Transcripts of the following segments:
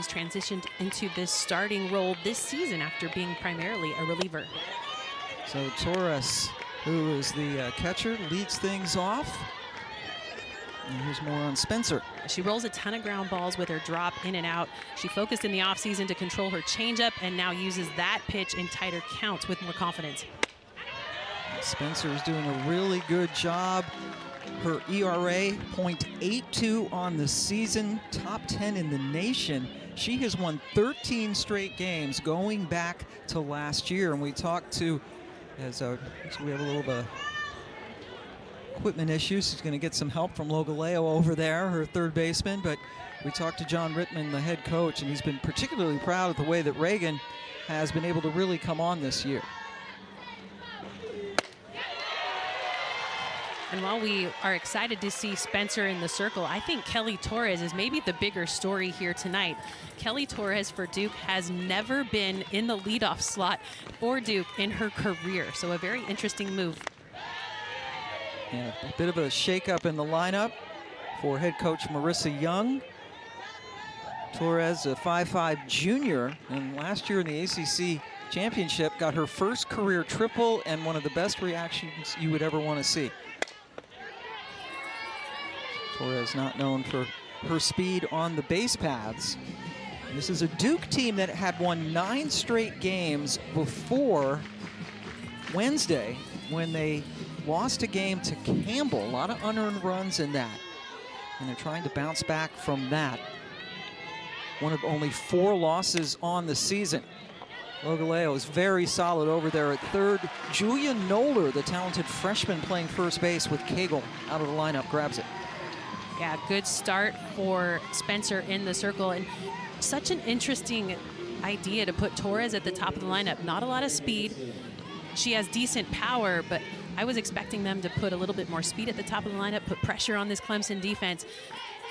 He's transitioned into this starting role this season after being primarily a reliever. So Torres, who is the catcher, leads things off. And here's more on Spencer. She rolls a ton of ground balls with her drop in and out. She focused in the offseason to control her changeup and now uses that pitch in tighter counts with more confidence. Spencer is doing a really good job. Her ERA, .82 on the season, top 10 in the nation. She has won 13 straight games going back to last year. And we talked to, so we have a little equipment issues. She's going to get some help from Logaleo over there, her third baseman. But we talked to John Rittman, the head coach, and he's been particularly proud of the way that Reagan has been able to really come on this year. And while we are excited to see Spencer in the circle, I think Kelly Torres is maybe the bigger story here tonight. Kelly Torres for Duke has never been in the leadoff slot for Duke in her career, so a very interesting move. Yeah, a bit of a shakeup in the lineup for head coach Marissa Young. Torres, a 5'5" junior, and last year in the ACC championship got her first career triple and one of the best reactions you would ever want to see. Torres not known for her speed on the base paths. This is a Duke team that had won 9 straight games before Wednesday when they lost a game to Campbell. A lot of unearned runs in that. And they're trying to bounce back from that. One of only 4 losses on the season. Logaleo is very solid over there at third. Julia Noller, the talented freshman playing first base with Cagle out of the lineup, grabs it. Yeah, good start for Spencer in the circle, and such an interesting idea to put Torres at the top of the lineup. Not a lot of speed. She has decent power, but I was expecting them to put a little bit more speed at the top of the lineup, put pressure on this Clemson defense,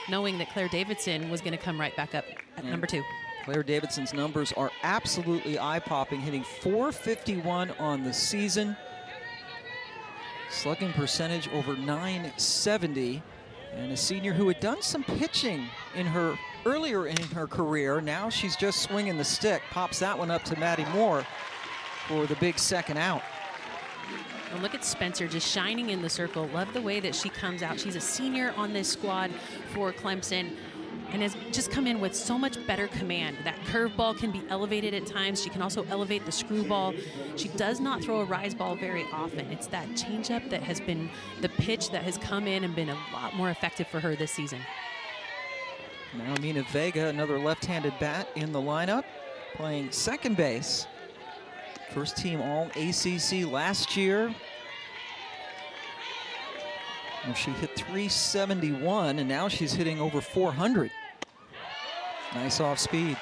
knowing that Claire Davidson was going to come right back up at number 2. Claire Davidson's numbers are absolutely eye-popping, hitting .451 on the season. Slugging percentage over .970. And a senior who had done some pitching in her earlier in her career. Now she's just swinging the stick. Pops that one up to Maddie Moore for the big second out. And look at Spencer just shining in the circle. Love the way that she comes out. She's a senior on this squad for Clemson and has just come in with so much better command. That curveball can be elevated at times. She can also elevate the screwball. She does not throw a rise ball very often. It's that changeup that has been the pitch that has come in and been a lot more effective for her this season. Now Mina Vega, another left-handed bat in the lineup, playing second base. First team All-ACC last year. Well, she hit .371, and now she's hitting over .400. Nice off speed.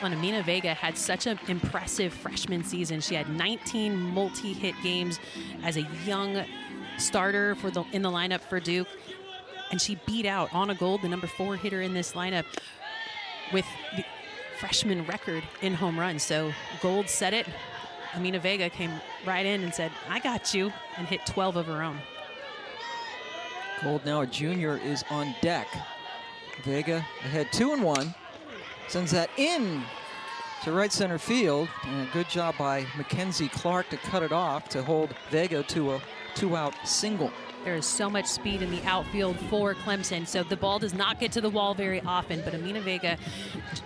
Well, Amina Vega had such an impressive freshman season. She had 19 multi-hit games as a young starter in the lineup for Duke. And she beat out Anna Gold, the number 4 hitter in this lineup, with the freshman record in home runs. So Gold said it. Amina Vega came right in and said, "I got you," and hit 12 of her own. Gold, now a junior, is on deck. Vega ahead 2-1. Sends that in to right center field. And a good job by Mackenzie Clark to cut it off to hold Vega to a 2-out single. There is so much speed in the outfield for Clemson, so the ball does not get to the wall very often, but Amina Vega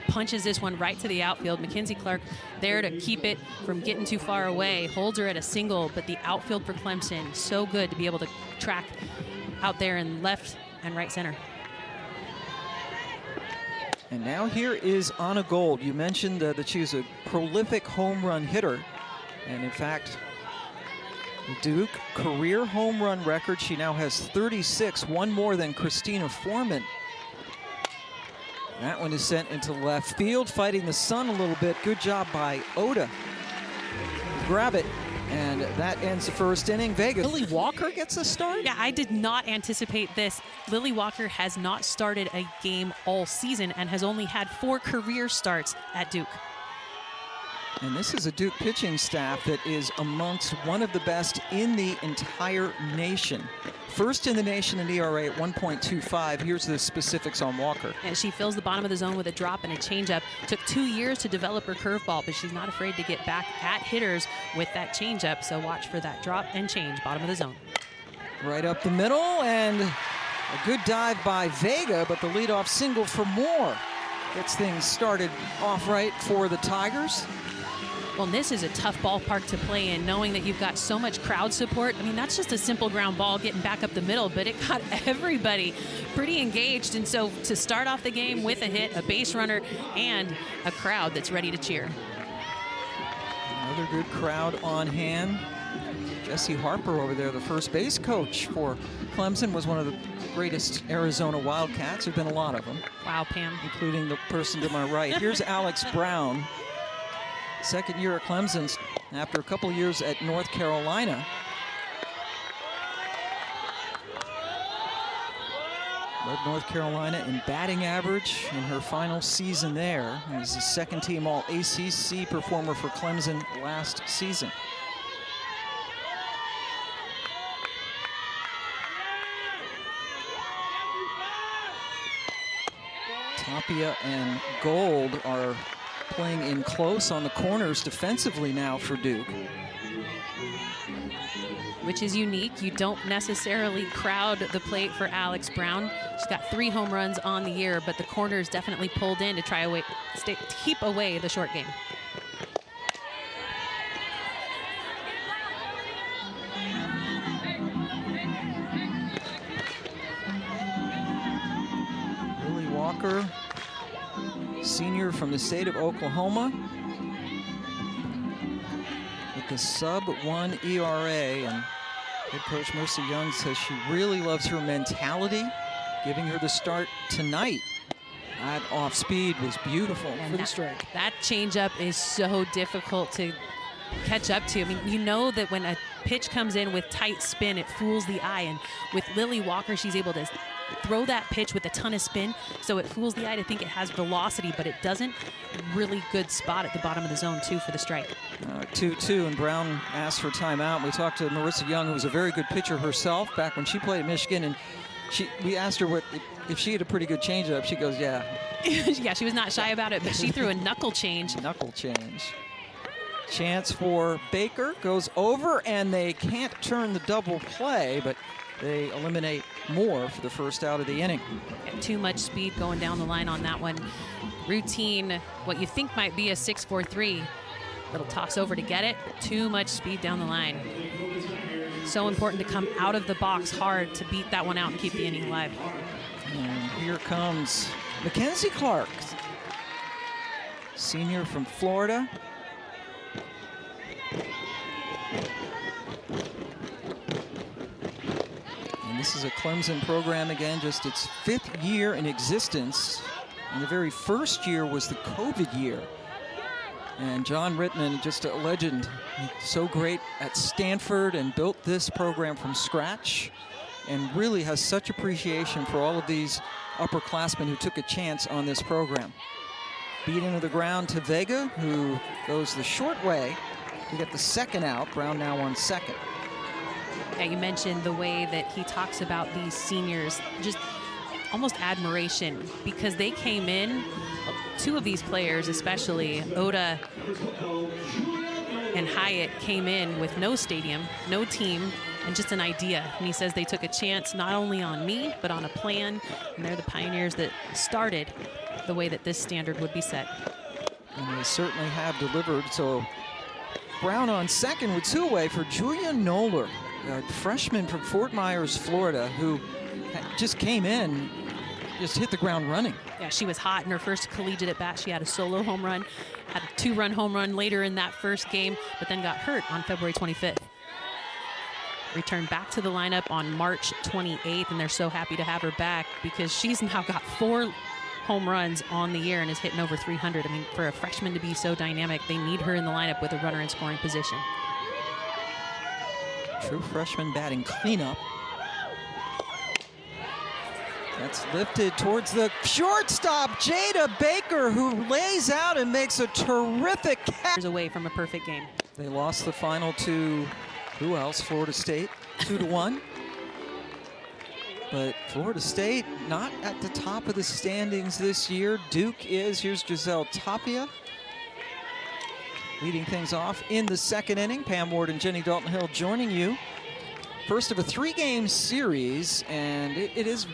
punches this one right to the outfield. Mackenzie Clark there to keep it from getting too far away, holds her at a single, but the outfield for Clemson, so good to be able to track out there in left and right center. And now here is Anna Gold. You mentioned that she is a prolific home run hitter, and in fact, Duke career home run record. She now has 36, one more than Christina Foreman. That one is sent into left field, fighting the sun a little bit. Good job by Oda. Grab it, and that ends the first inning. Vega. Lily Walker gets a start? Yeah, I did not anticipate this. Lily Walker has not started a game all season and has only had 4 career starts at Duke. And this is a Duke pitching staff that is amongst one of the best in the entire nation. First in the nation in ERA at 1.25. Here's the specifics on Walker. And she fills the bottom of the zone with a drop and a changeup. Took 2 years to develop her curveball, but she's not afraid to get back at hitters with that changeup. So watch for that drop and change, bottom of the zone. Right up the middle, and a good dive by Vega, but the leadoff single for Moore gets things started off right for the Tigers. Well, this is a tough ballpark to play in, knowing that you've got so much crowd support. I mean, that's just a simple ground ball getting back up the middle, but it got everybody pretty engaged. And so to start off the game with a hit, a base runner, and a crowd that's ready to cheer. Another good crowd on hand. Jesse Harper over there, the first base coach for Clemson, was one of the greatest Arizona Wildcats. There have been a lot of them. Wow, Pam. Including the person to my right. Here's Alex Brown. Second year at Clemson after a couple years at North Carolina. Led North Carolina in batting average in her final season there. And was the second team All-ACC performer for Clemson last season. Tapia and Gold are playing in close on the corners defensively now for Duke. Which is unique. You don't necessarily crowd the plate for Alex Brown. She's got 3 home runs on the year, but the corners definitely pulled in to try to keep away the short game. Lily Walker, senior from the state of Oklahoma, with the sub-1 ERA, and head coach Mercy Young says she really loves her mentality. Giving her the start tonight. That off speed was beautiful for the strike. That changeup is so difficult to catch up to. I mean, you know that when a pitch comes in with tight spin, it fools the eye, and with Lily Walker, she's able to throw that pitch with a ton of spin, so it fools the eye to think it has velocity, but it doesn't. Really good spot at the bottom of the zone, too, for the strike. 2-2, and Brown asked for timeout. We talked to Marissa Young, who was a very good pitcher herself back when she played at Michigan, and we asked her if she had a pretty good changeup. She goes, yeah. Yeah, she was not shy about it, but she threw a knuckle change. Knuckle change. Chance for Baker goes over, and they can't turn the double play, but they eliminate Moore for the first out of the inning. Too much speed going down the line on that one. Routine, what you think might be a 6-4-3. Little toss over to get it. Too much speed down the line. So important to come out of the box hard to beat that one out and keep the inning alive. And here comes Mackenzie Clark, senior from Florida. And this is a Clemson program again, just its 5th year in existence. And the very first year was the COVID year. And John Rittman, just a legend, so great at Stanford and built this program from scratch, and really has such appreciation for all of these upperclassmen who took a chance on this program. Beat into the ground to Vega, who goes the short way to get the second out. Brown now on second. Yeah, you mentioned the way that he talks about these seniors, just almost admiration, because they came in, 2 of these players especially, Oda and Hyatt, came in with no stadium, no team, and just an idea. And he says they took a chance not only on me, but on a plan, and they're the pioneers that started the way that this standard would be set. And they certainly have delivered. So Brown on second with 2 away for Julia Noller, a freshman from Fort Myers, Florida, who just came in, just hit the ground running. Yeah, she was hot in her first collegiate at bat. She had a solo home run, had a 2-run home run later in that first game, but then got hurt on February 25th. Returned back to the lineup on March 28th, and they're so happy to have her back because she's now got 4 home runs on the year and is hitting over 300. I mean, for a freshman to be so dynamic, they need her in the lineup with a runner in scoring position. True freshman batting cleanup. That's lifted towards the shortstop, Jada Baker, who lays out and makes a terrific catch. Away from a perfect game. They lost the final to, who else? Florida State, 2-1. But Florida State not at the top of the standings this year. Duke is. Here's Giselle Tapia leading things off in the second inning. Pam Ward and Jenny Dalton-Hill joining you. First of a 3-game series, and it is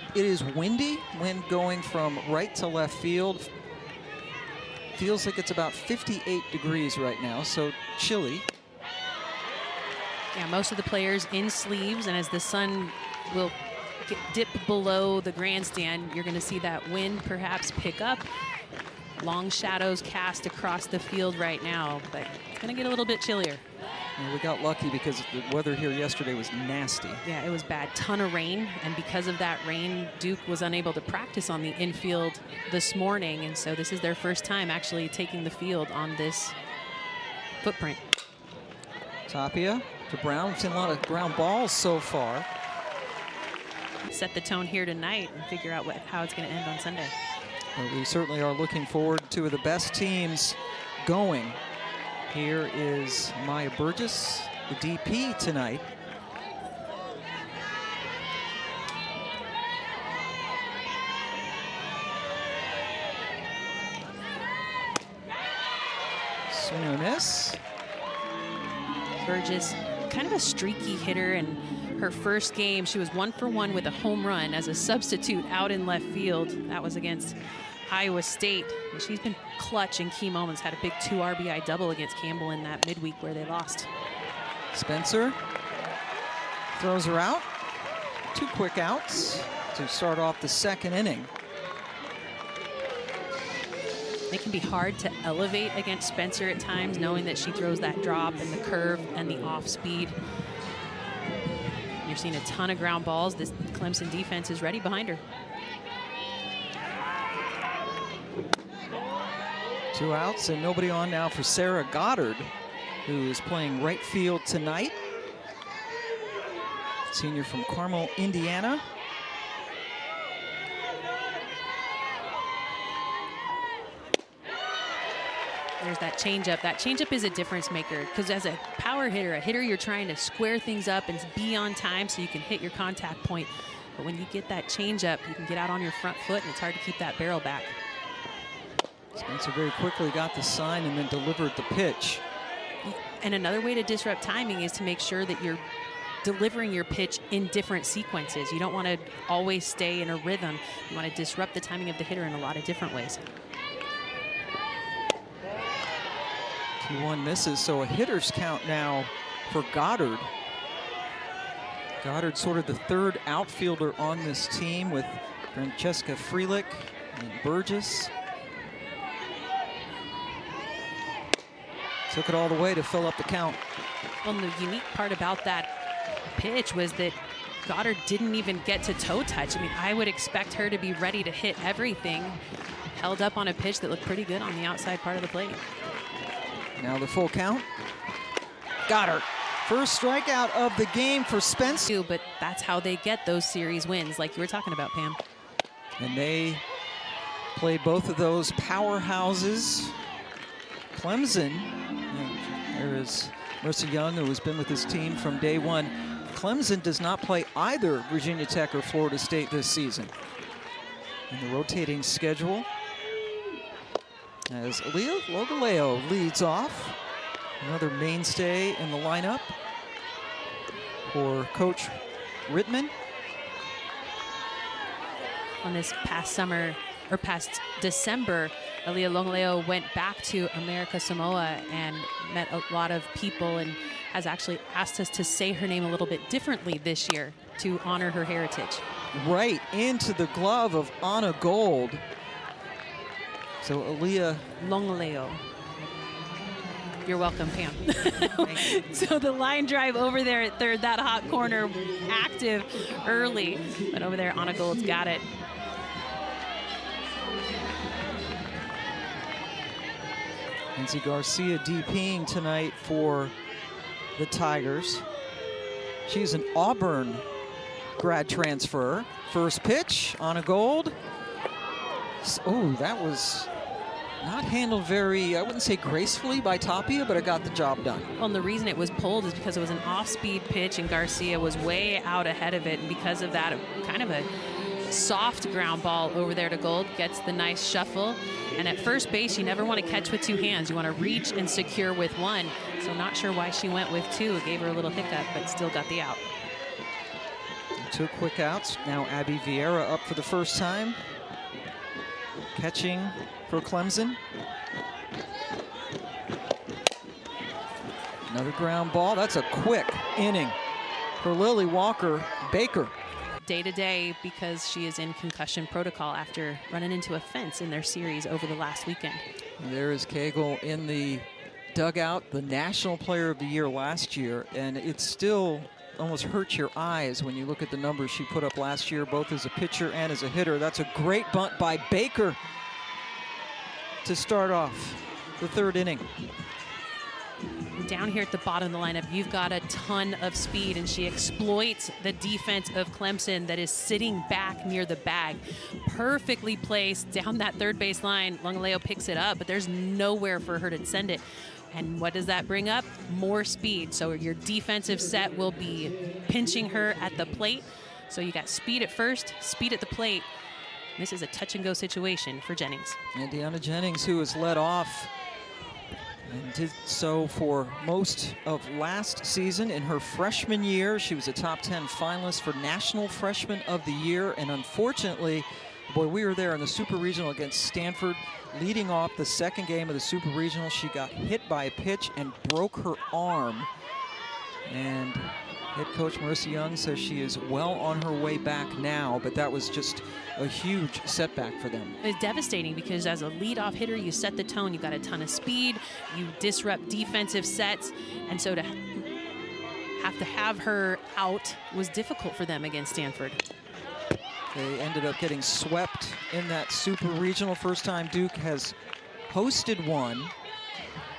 windy. Wind going from right to left field. Feels like it's about 58 degrees right now, so chilly. Yeah, most of the players in sleeves, and as the sun will dip below the grandstand, you're going to see that wind perhaps pick up. Long shadows cast across the field right now, but it's going to get a little bit chillier. We got lucky because the weather here yesterday was nasty. Yeah, it was bad. Ton of rain, and because of that rain, Duke was unable to practice on the infield this morning, and so this is their first time actually taking the field on this footprint. Tapia to Brown. We've seen a lot of ground balls so far. Set the tone here tonight and figure out how it's going to end on Sunday. Well, we certainly are looking forward to the best teams going. Here is Maya Burgess, the DP tonight. Swing and a miss. Burgess, kind of a streaky hitter, and her first game, she was 1 for 1 with a home run as a substitute out in left field. That was against Iowa State. And she's been clutch in key moments, had a big 2 RBI double against Campbell in that midweek where they lost. Spencer throws her out. 2 quick outs to start off the second inning. It can be hard to elevate against Spencer at times, knowing that she throws that drop and the curve and the off speed. You're seeing a ton of ground balls. This Clemson defense is ready behind her. 2 outs and nobody on now for Sarah Goddard, who is playing right field tonight. Senior from Carmel, Indiana. There's that changeup. That changeup is a difference maker because as a power hitter, a hitter, you're trying to square things up and be on time so you can hit your contact point. But when you get that changeup, you can get out on your front foot and it's hard to keep that barrel back. Spencer very quickly got the sign and then delivered the pitch. And another way to disrupt timing is to make sure that you're delivering your pitch in different sequences. You don't want to always stay in a rhythm. You want to disrupt the timing of the hitter in a lot of different ways. 2-1 misses, so a hitter's count now for Goddard. Goddard sort of the third outfielder on this team with Francesca Freelich and Burgess. Took it all the way to fill up the count. Well, the unique part about that pitch was that Goddard didn't even get to toe touch. I mean, I would expect her to be ready to hit everything. Held up on a pitch that looked pretty good on the outside part of the plate. Now the full count. Goddard. First strikeout of the game for Spencer. But that's how they get those series wins, like you were talking about, Pam. And they played both of those powerhouses. Clemson, there is Marissa Young, who has been with this team from day one. Clemson does not play either Virginia Tech or Florida State this season. In the rotating schedule, as Aaliyah Logaleo leads off, another mainstay in the lineup for Coach Rittman. On this past summer, or past December, Aaliyah Logaleo went back to America Samoa and met a lot of people and has actually asked us to say her name a little bit differently this year to honor her heritage. Right into the glove of Anna Gold. So Aaliyah Logaleo. You're welcome, Pam. So the line drive over there at third, that hot corner active early, but over there Anna Gold's got it. Lindsay Garcia DPing tonight for the Tigers. She's an Auburn grad transfer. First pitch on a gold. Oh, that was not handled very, I wouldn't say gracefully by Tapia, but it got the job done. Well, and the reason it was pulled is because it was an off-speed pitch and Garcia was way out ahead of it. And because of that, kind of a soft ground ball over there to Gold, gets the nice shuffle. And at first base, you never want to catch with two hands. You want to reach and secure with one. So not sure why she went with two. It gave her a little hiccup, but still got the out. 2 quick outs. Now Abby Vieira up for the first time. Catching for Clemson. Another ground ball. That's a quick inning for Lily Walker-Baker. Day-to-day because she is in concussion protocol after running into a fence in their series over the last weekend. And there is Cagle in the dugout, the National Player of the Year last year, and it still almost hurts your eyes when you look at the numbers she put up last year, both as a pitcher and as a hitter. That's a great bunt by Baker to start off the 3rd inning. Down here at the bottom of the lineup, you've got a ton of speed, and she exploits the defense of Clemson that is sitting back near the bag. Perfectly placed down that third base line. Longaleo picks it up, but there's nowhere for her to send it. And what does that bring up? More speed. So your defensive set will be pinching her at the plate. So you got speed at first, speed at the plate. This is a touch-and-go situation for Jennings. And Deanna Jennings, who has led off and did so for most of last season. In her freshman year, she was a top 10 finalist for National Freshman of the Year. And unfortunately, boy, we were there in the Super Regional against Stanford. Leading off the 2nd game of the Super Regional, she got hit by a pitch and broke her arm. And head coach Marissa Young says she is well on her way back now, but that was just a huge setback for them. It's devastating because as a leadoff hitter, you set the tone. You've got a ton of speed. You disrupt defensive sets. And so to have her out was difficult for them against Stanford. They ended up getting swept in that Super Regional. First time Duke has hosted one.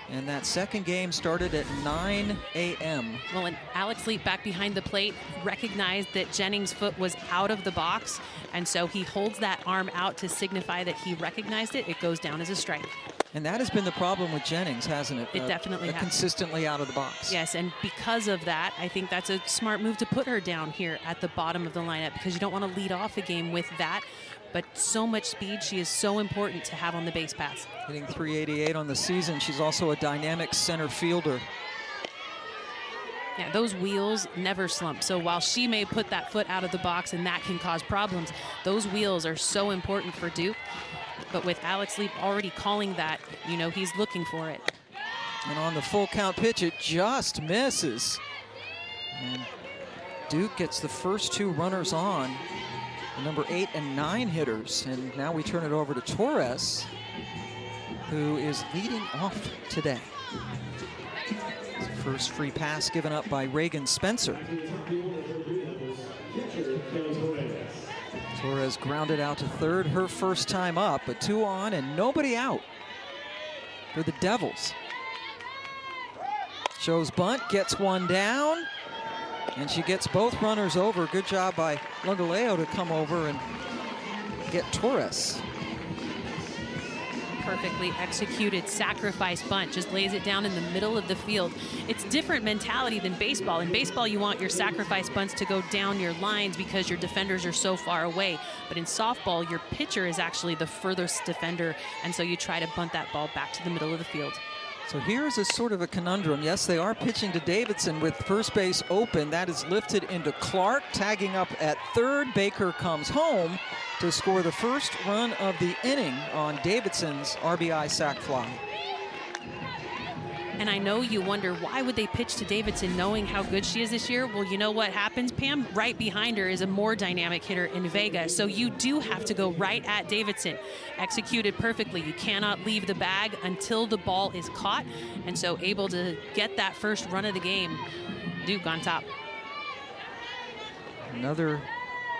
And that 2nd game started at 9 a.m. Well, and Alex Leap back behind the plate recognized that Jennings' foot was out of the box. And so he holds that arm out to signify that he recognized it. It goes down as a strike. And that has been the problem with Jennings, hasn't it? It definitely has. Consistently out of the box. Yes, and because of that, I think that's a smart move to put her down here at the bottom of the lineup because you don't want to lead off a game with that. But so much speed, she is so important to have on the base paths. Hitting .388 on the season. She's also a dynamic center fielder. Yeah, those wheels never slump. So while she may put that foot out of the box and that can cause problems, those wheels are so important for Duke. But with Alex Leap already calling that, you know he's looking for it. And on the full count pitch, it just misses. And Duke gets the first 2 runners on, the number 8 and 9 hitters. And now we turn it over to Torres, who is leading off today. First free pass given up by Reagan Spencer. Torres grounded out to 3rd, her first time up, but 2 on and nobody out for the Devils. Shows bunt, gets 1 down, and she gets both runners over. Good job by Longaleo to come over and get Torres. Perfectly executed sacrifice bunt, just lays it down in the middle of the field. It's different mentality than baseball. In baseball, you want your sacrifice bunts to go down your lines because your defenders are so far away. But in softball, your pitcher is actually the furthest defender, and so you try to bunt that ball back to the middle of the field. So here's a sort of a conundrum. Yes, they are pitching to Davidson with first base open. That is lifted into Clark, tagging up at 3rd. Baker comes home to score the first run of the inning on Davidson's RBI sac fly. And I know you wonder, why would they pitch to Davidson knowing how good she is this year? Well, you know what happens, Pam? Right behind her is a more dynamic hitter in Vega. So you do have to go right at Davidson. Executed perfectly. You cannot leave the bag until the ball is caught. And so able to get that first run of the game. Duke on top. Another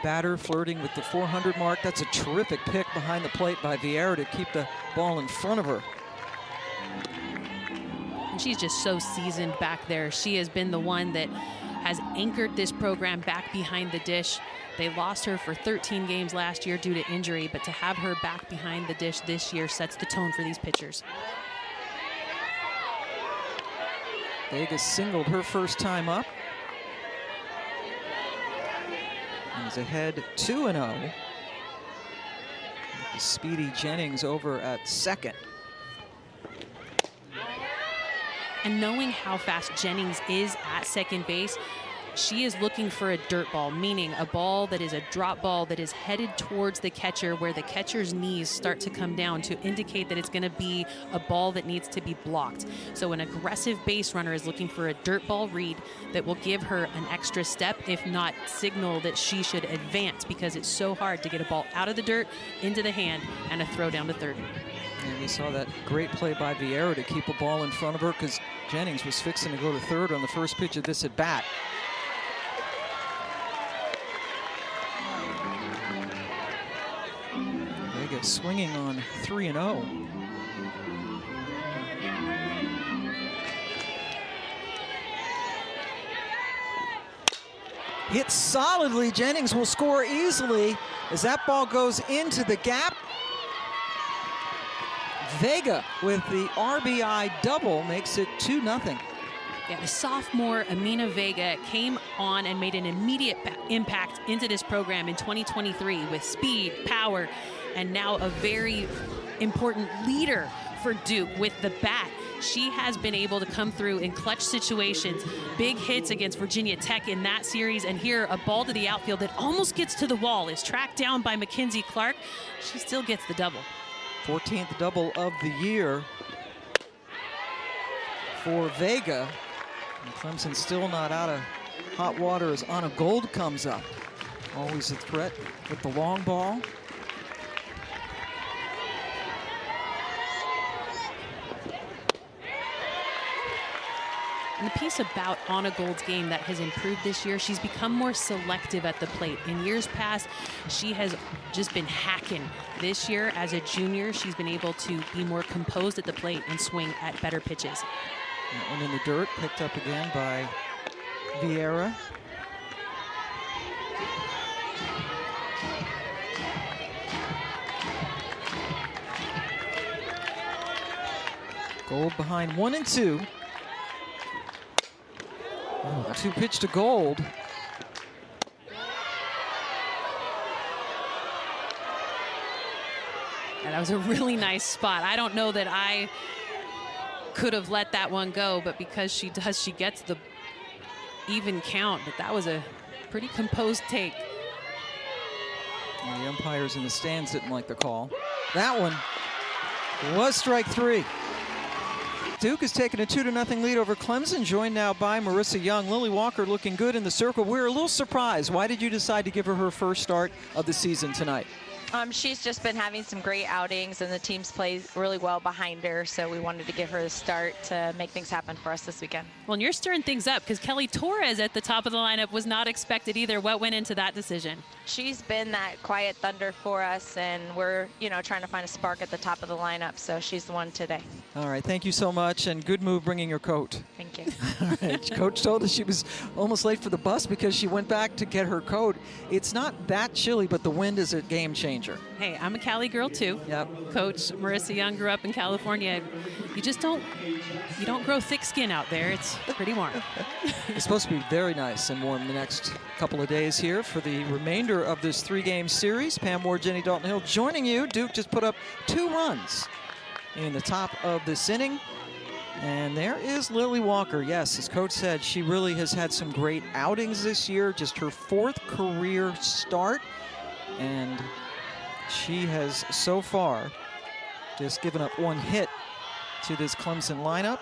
batter flirting with the 400 mark. That's a terrific pick behind the plate by Vieira to keep the ball in front of her. And she's just so seasoned back there. She has been the one that has anchored this program back behind the dish. They lost her for 13 games last year due to injury, but to have her back behind the dish this year sets the tone for these pitchers. Vega singled her first time up. And is ahead 2-0. Speedy Jennings over at second. And knowing how fast Jennings is at second base, she is looking for a dirt ball, meaning a ball that is a drop ball that is headed towards the catcher, where the catcher's knees start to come down to indicate that it's going to be a ball that needs to be blocked. So an aggressive base runner is looking for a dirt ball read that will give her an extra step, if not signal that she should advance, because it's so hard to get a ball out of the dirt, into the hand, and a throw down to third. And we saw that great play by Vieira to keep a ball in front of her, because Jennings was fixing to go to third on the first pitch of this at bat. Vega swinging on 3-0. Hit solidly. Jennings will score easily as that ball goes into the gap. Vega with the RBI double makes it 2-0. Yeah, the sophomore Amina Vega came on and made an immediate impact into this program in 2023 with speed, power, and now a very important leader for Duke with the bat. She has been able to come through in clutch situations, big hits against Virginia Tech in that series, and here a ball to the outfield that almost gets to the wall is tracked down by Mackenzie Clark. She still gets the double. 14th double of the year for Vega. And Clemson still not out of hot water as Anna Gold comes up. Always a threat with the long ball. And the piece about Anna Gold's game that has improved this year, she's become more selective at the plate. In years past, she has just been hacking. This year, as a junior, she's been able to be more composed at the plate and swing at better pitches. That one in the dirt, picked up again by Vieira. Gold behind 1-2. Oh, 2-pitch to Gold. And that was a really nice spot. I don't know that I could have let that one go, but because she does, she gets the even count. But that was a pretty composed take. And the umpires in the stands didn't like the call. That one was strike three. Duke has taken a 2-0 lead over Clemson, joined now by Marissa Young. Lily Walker looking good in the circle. We're a little surprised. Why did you decide to give her first start of the season tonight? She's just been having some great outings, and the team's played really well behind her, so we wanted to give her the start to make things happen for us this weekend. Well, and you're stirring things up because Kelly Torres at the top of the lineup was not expected either. What went into that decision? She's been that quiet thunder for us, and we're, trying to find a spark at the top of the lineup, so she's the one today. All right, thank you so much, and good move bringing your coat. Thank you. All right, Coach told us she was almost late for the bus because she went back to get her coat. It's not that chilly, but the wind is a game changer. Hey, I'm a Cali girl too. Yep. Coach Marissa Young grew up in California. You don't grow thick skin out there. It's pretty warm. It's supposed to be very nice and warm the next couple of days here for the remainder of this three-game series. Pam Ward, Jenny Dalton-Hill joining you. Duke just put up 2 runs in the top of this inning. And there is Lily Walker. Yes, as Coach said, she really has had some great outings this year. Just her 4th career start. And she has so far just given up 1 hit to this Clemson lineup.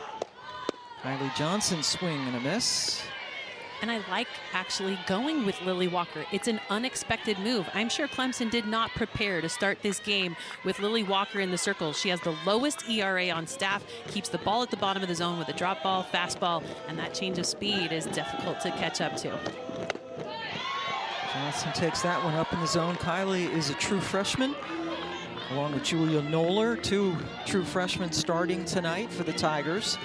Kylie Johnson swing and a miss. And I like actually going with Lily Walker. It's an unexpected move. I'm sure Clemson did not prepare to start this game with Lily Walker in the circle. She has the lowest ERA on staff, keeps the ball at the bottom of the zone with a drop ball, fastball, and that change of speed is difficult to catch up to. Johnson takes that one up in the zone. Kylie is a true freshman, along with Julia Noller, 2 true freshmen starting tonight for the Tigers.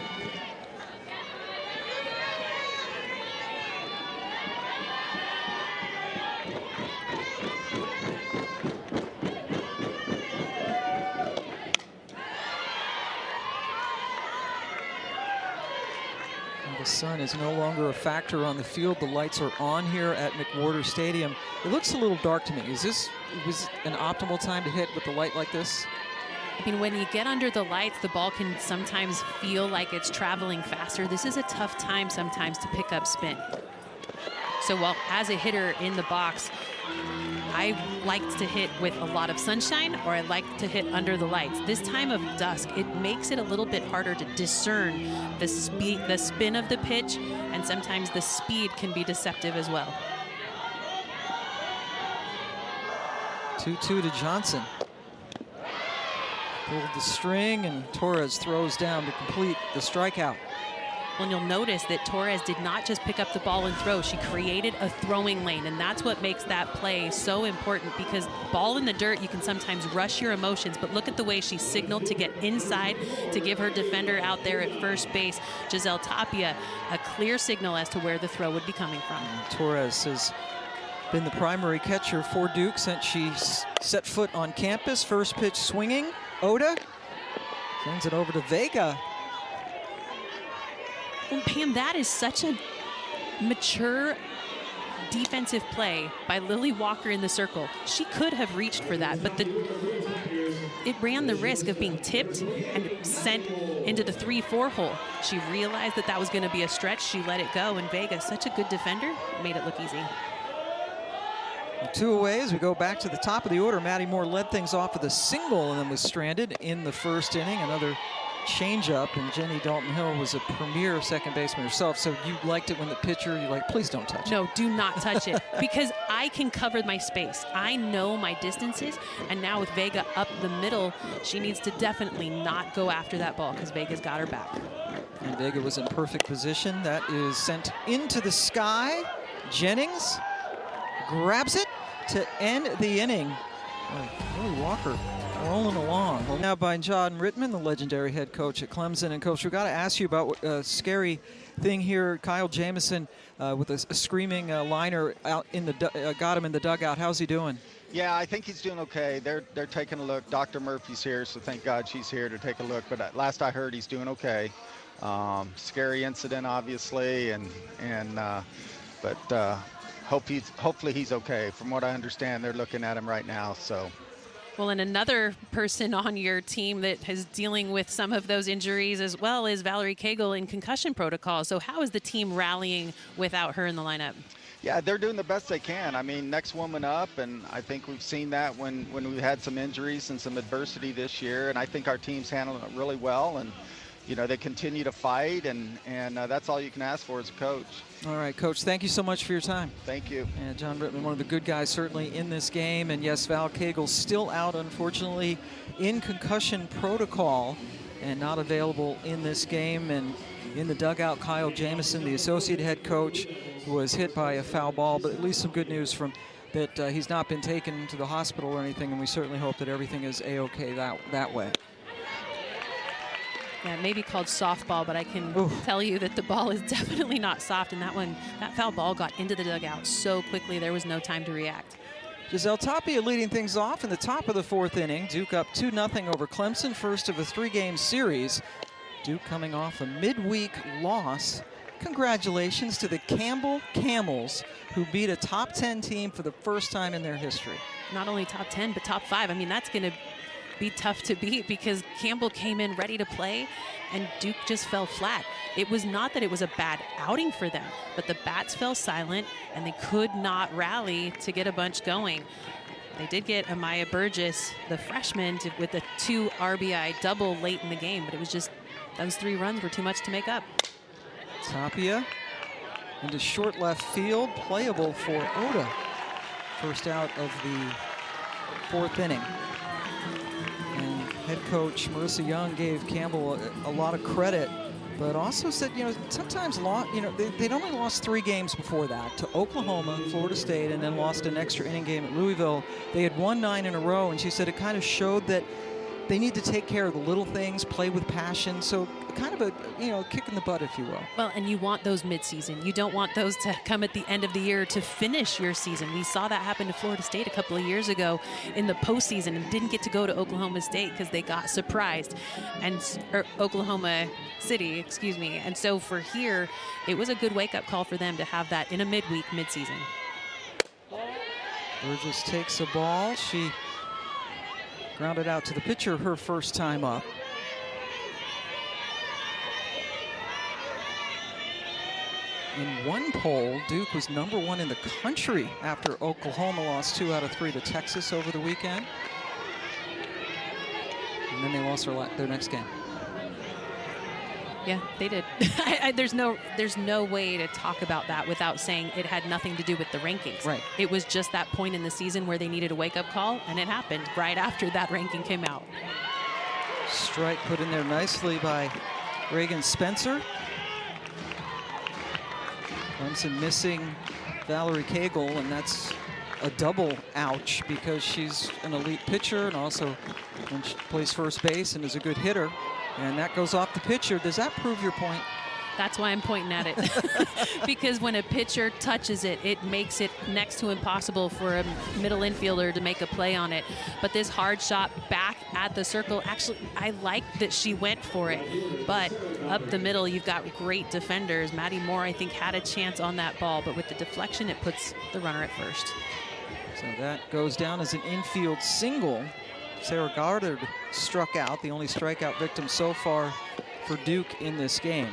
The sun is no longer a factor on the field. The lights are on here at McWhorter Stadium. It looks a little dark to me. Was an optimal time to hit with the light like this? I mean, when you get under the lights, the ball can sometimes feel like it's traveling faster. This is a tough time sometimes to pick up spin. So while as a hitter in the box, I like to hit with a lot of sunshine, or I like to hit under the lights. This time of dusk, it makes it a little bit harder to discern the spin of the pitch, and sometimes the speed can be deceptive as well. 2-2 to Johnson. Pulled the string, and Torres throws down to complete the strikeout. And you'll notice that Torres did not just pick up the ball and throw. She created a throwing lane, and that's what makes that play so important, because ball in the dirt, you can sometimes rush your emotions, but look at the way she signaled to get inside to give her defender out there at first base, Giselle Tapia, a clear signal as to where the throw would be coming from. And Torres has been the primary catcher for Duke since she set foot on campus. First pitch swinging. Oda sends it over to Vega. Well, Pam, that is such a mature defensive play by Lily Walker in the circle. She could have reached for that, but it ran the risk of being tipped and sent into the 3-4 hole. She realized that was going to be a stretch. She let it go, and Vega, such a good defender, made it look easy. 2 away as we go back to the top of the order. Maddie Moore led things off with a single and then was stranded in the first inning. Another changeup, and Jenny Dalton-Hill was a premier second baseman herself, so you liked it when the pitcher, you're like, please don't touch it. No, do not touch it, because I can cover my space. I know my distances, and now with Vega up the middle, she needs to definitely not go after that ball, because Vega's got her back. And Vega was in perfect position. That is sent into the sky. Jennings grabs it to end the inning. Lily Walker rolling along. Well, now by John Rittman, the legendary head coach at Clemson. And Coach, we've got to ask you about a scary thing here. Kyle Jamison with a screaming liner out in the got him in the dugout. How's he doing? Yeah, I think he's doing okay. They're taking a look. Dr. Murphy's here, so thank God she's here to take a look. But last I heard, he's doing okay. Scary incident, obviously, but hopefully he's okay. From what I understand, they're looking at him right now. So. Well, and another person on your team that is dealing with some of those injuries as well is Valerie Cagle in concussion protocol. So how is the team rallying without her in the lineup? Yeah, they're doing the best they can. I mean, next woman up, and I think we've seen that when we've had some injuries and some adversity this year, and I think our team's handling it really well, and you know, they continue to fight, and that's all you can ask for as a coach. All right, Coach, thank you so much for your time. Thank you. And John Rittman, one of the good guys certainly in this game. And yes, Val Cagle still out, unfortunately, in concussion protocol and not available in this game. And in the dugout, Kyle Jamison, the associate head coach, was hit by a foul ball, but at least some good news from that he's not been taken to the hospital or anything, and we certainly hope that everything is A-okay that way. Yeah, it may be called softball, but I can tell you that the ball is definitely not soft, and that foul ball got into the dugout so quickly there was no time to react. Giselle Tapia leading things off in the top of the fourth inning. Duke up 2-0 over Clemson, first of a 3-game series. Duke coming off a midweek loss. Congratulations to the Campbell Camels, who beat a top 10 team for the first time in their history. Not only top 10, but top 5. I mean, that's going to be tough to beat because Campbell came in ready to play and Duke just fell flat. It was not that it was a bad outing for them, but the bats fell silent and they could not rally to get a bunch going. They did get Amaya Burgess, the freshman, with a 2 RBI double late in the game, but it was just those 3 runs were too much to make up. Tapia into short left field, playable for Oda. First out of the fourth inning. And head coach Marissa Young gave Campbell a lot of credit, but also said, you know, sometimes they'd only lost 3 games before that to Oklahoma, Florida State, and then lost an extra inning game at Louisville. They had won 9 in a row, and she said it kind of showed that they need to take care of the little things, play with passion. So kind of a, kick in the butt, if you will. Well, and you want those mid-season. You don't want those to come at the end of the year to finish your season. We saw that happen to Florida State a couple of years ago in the postseason and didn't get to go to Oklahoma State because they got surprised. Or Oklahoma City, excuse me. And so for here, it was a good wake-up call for them to have that in a midweek, mid-season. Burgess takes a ball. She grounded out to the pitcher her first time up. In one poll, Duke was #1 in the country after Oklahoma lost 2 out of 3 to Texas over the weekend. And then they lost their next game. Yeah, they did. There's no way to talk about that without saying it had nothing to do with the rankings. Right. It was just that point in the season where they needed a wake-up call, and it happened right after that ranking came out. Strike put in there nicely by Reagan Spencer. Clemson missing Valerie Cagle, and that's a double ouch because she's an elite pitcher and also when she plays first base and is a good hitter. And that goes off the pitcher. Does that prove your point? That's why I'm pointing at it. Because when a pitcher touches it, it makes it next to impossible for a middle infielder to make a play on it. But this hard shot back at the circle, actually, I like that she went for it. But up the middle, you've got great defenders. Maddie Moore, I think, had a chance on that ball. But with the deflection, it puts the runner at first. So that goes down as an infield single. Sarah Goddard struck out, the only strikeout victim so far for Duke in this game.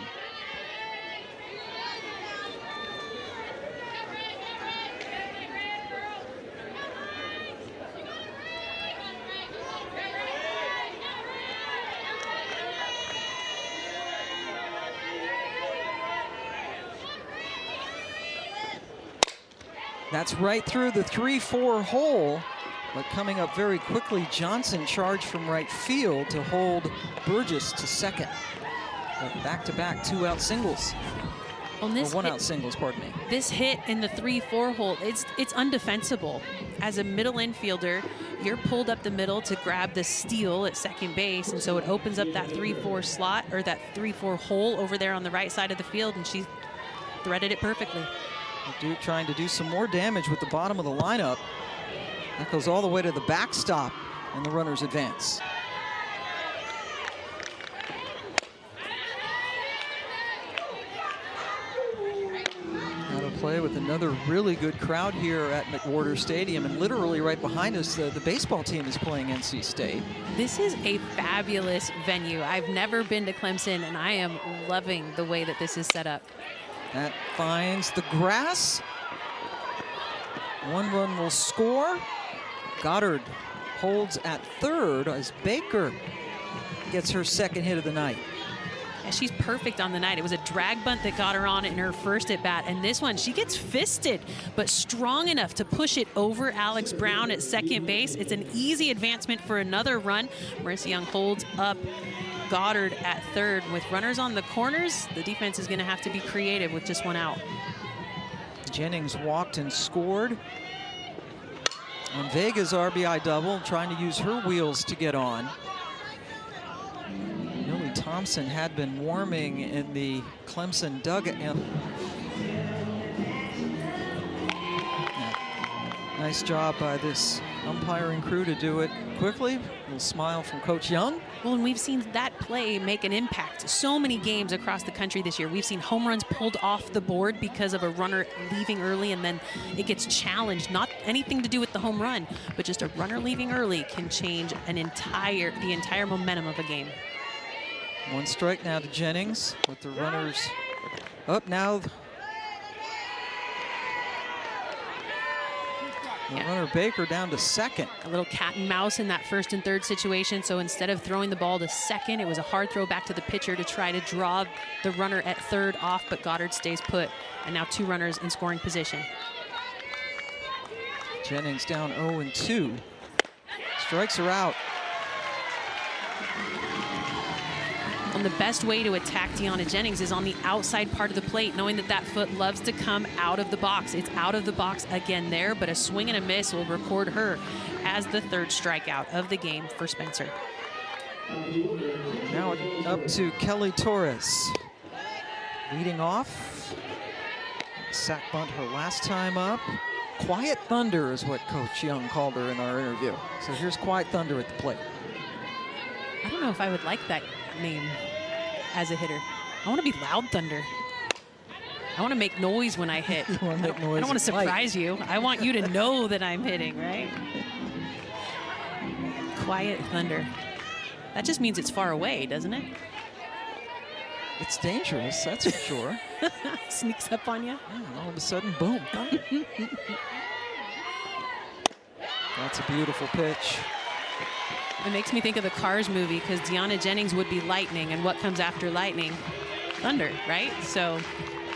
That's right through the 3-4 hole. But coming up very quickly, Johnson charged from right field to hold Burgess to second. Back-to-back 2-out singles. Or 1-out singles, pardon me. This hit in the 3-4 hole, it's undefensible. As a middle infielder, you're pulled up the middle to grab the steal at second base, and so it opens up that 3-4 slot, or that 3-4 hole over there on the right side of the field, and she threaded it perfectly. Duke trying to do some more damage with the bottom of the lineup. That goes all the way to the backstop, and the runners advance. Out of play with another really good crowd here at McWhorter Stadium, and literally right behind us, the baseball team is playing NC State. This is a fabulous venue. I've never been to Clemson, and I am loving the way that this is set up. That finds the grass. 1 run will score. Goddard holds at third as Baker gets her second hit of the night. Yeah, she's perfect on the night. It was a drag bunt that got her on in her first at bat, and this one, she gets fisted, but strong enough to push it over Alex Brown at second base. It's an easy advancement for another run. Marissa Young holds up Goddard at third. With runners on the corners, the defense is going to have to be creative with just 1 out. Jennings walked and scored on Vega's RBI double, trying to use her wheels to get on. Millie Thompson had been warming in the Clemson dugout. Nice job by this umpiring crew to do it quickly. A little smile from Coach Young. Well, and we've seen that play make an impact. So many games across the country this year. We've seen home runs pulled off the board because of a runner leaving early, and then it gets challenged. Not anything to do with the home run, but just a runner leaving early can change the entire momentum of a game. 1 strike now to Jennings with the runners up now. Runner Baker down to second. A little cat and mouse in that first and third situation. So instead of throwing the ball to second, it was a hard throw back to the pitcher to try to draw the runner at third off, but Goddard stays put. And now 2 runners in scoring position. Jennings down 0-2. Strikes are out. And the best way to attack Deanna Jennings is on the outside part of the plate, knowing that that foot loves to come out of the box. It's out of the box again there, but a swing and a miss will record her as the 3rd strikeout of the game for Spencer. Now up to Kelly Torres. Leading off. Sack bunt her last time up. Quiet Thunder is what Coach Young called her in our interview. So here's Quiet Thunder at the plate. I don't know if I would like that name as a hitter. I want to be Loud Thunder. I want to make noise when I hit. You want to make noise. I don't want to surprise you. I want you to know that I'm hitting, right? Quiet Thunder. That just means it's far away, doesn't it? It's dangerous, that's for sure. Sneaks up on you. Yeah, all of a sudden, boom. That's a beautiful pitch. It makes me think of the Cars movie because Deanna Jennings would be lightning, and what comes after lightning? Thunder, right? So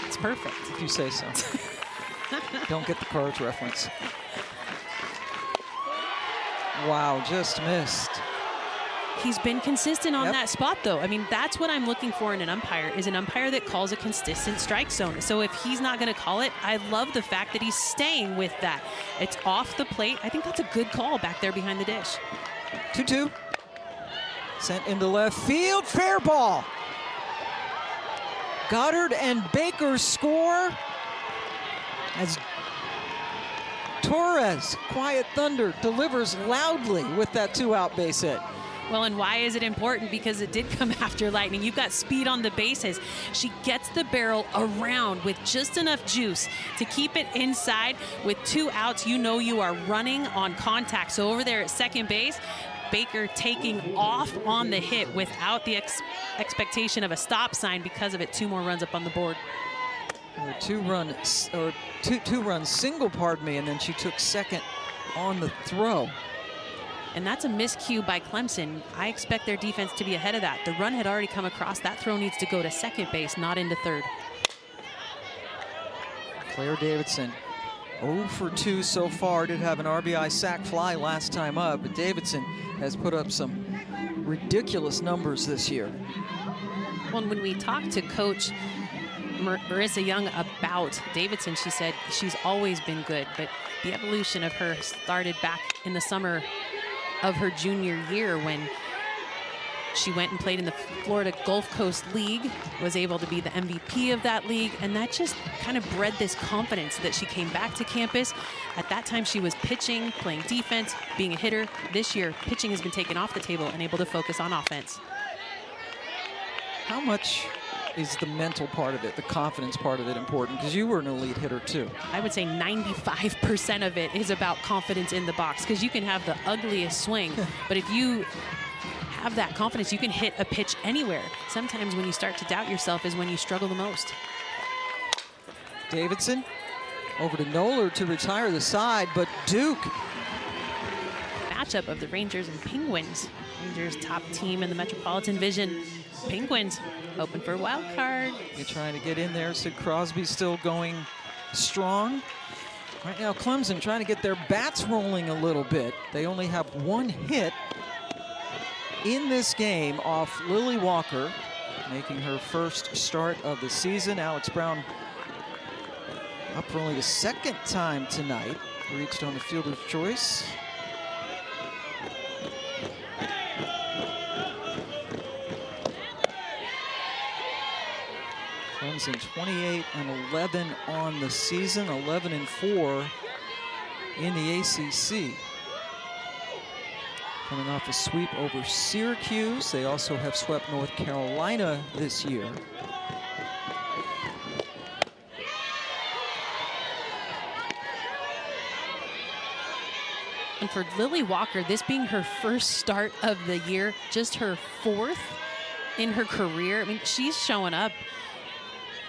it's perfect. If you say so. Don't get the Cars reference. Wow, just missed. He's been consistent on that spot, though. I mean, that's what I'm looking for in an umpire, is an umpire that calls a consistent strike zone. So if he's not going to call it, I love the fact that he's staying with that. It's off the plate. I think that's a good call back there behind the dish. 2-2. Sent into left field. Fair ball. Goddard and Baker score as Torres, Quiet Thunder, delivers loudly with that 2-out base hit. Well, and why is it important? Because it did come after lightning. You've got speed on the bases. She gets the barrel around with just enough juice to keep it inside. With 2 outs, you know you are running on contact. So over there at second base, Baker taking off on the hit without the expectation of a stop sign. Because of it, 2 more runs up on the board. Two-run single, pardon me, and then she took second on the throw. And that's a miscue by Clemson. I expect their defense to be ahead of that. The run had already come across. That throw needs to go to second base, not into third. Claire Davidson, 0 for 2 so far. Did have an RBI sac fly last time up, but Davidson has put up some ridiculous numbers this year. Well, when we talked to Coach Marissa Young about Davidson, she said she's always been good, but the evolution of her started back in the summer of her junior year when she went and played in the Florida Gulf Coast League, was able to be the MVP of that league, and that just kind of bred this confidence that she came back to campus. At that time, she was pitching, playing defense, being a hitter. This year, pitching has been taken off the table and able to focus on offense. How much is the mental part of it, the confidence part of it important? Because you were an elite hitter too. I would say 95% of it is about confidence in the box, because you can have the ugliest swing, but if you have that confidence, you can hit a pitch anywhere. Sometimes when you start to doubt yourself is when you struggle the most. Davidson over to Noller to retire the side, but Duke. Matchup of the Rangers and Penguins. Rangers top team in the Metropolitan Division. Penguins open for a wild card. You're trying to get in there. Sid Crosby still going strong. Right now, Clemson trying to get their bats rolling a little bit. They only have 1 hit in this game off Lily Walker, making her first start of the season. Alex Brown up for only the 2nd time tonight. Reached on the fielder's choice. Clemson 28-11 on the season, 11-4 in the ACC. Coming off a sweep over Syracuse. They also have swept North Carolina this year. And for Lily Walker, this being her first start of the year, just her 4th in her career. I mean, she's showing up.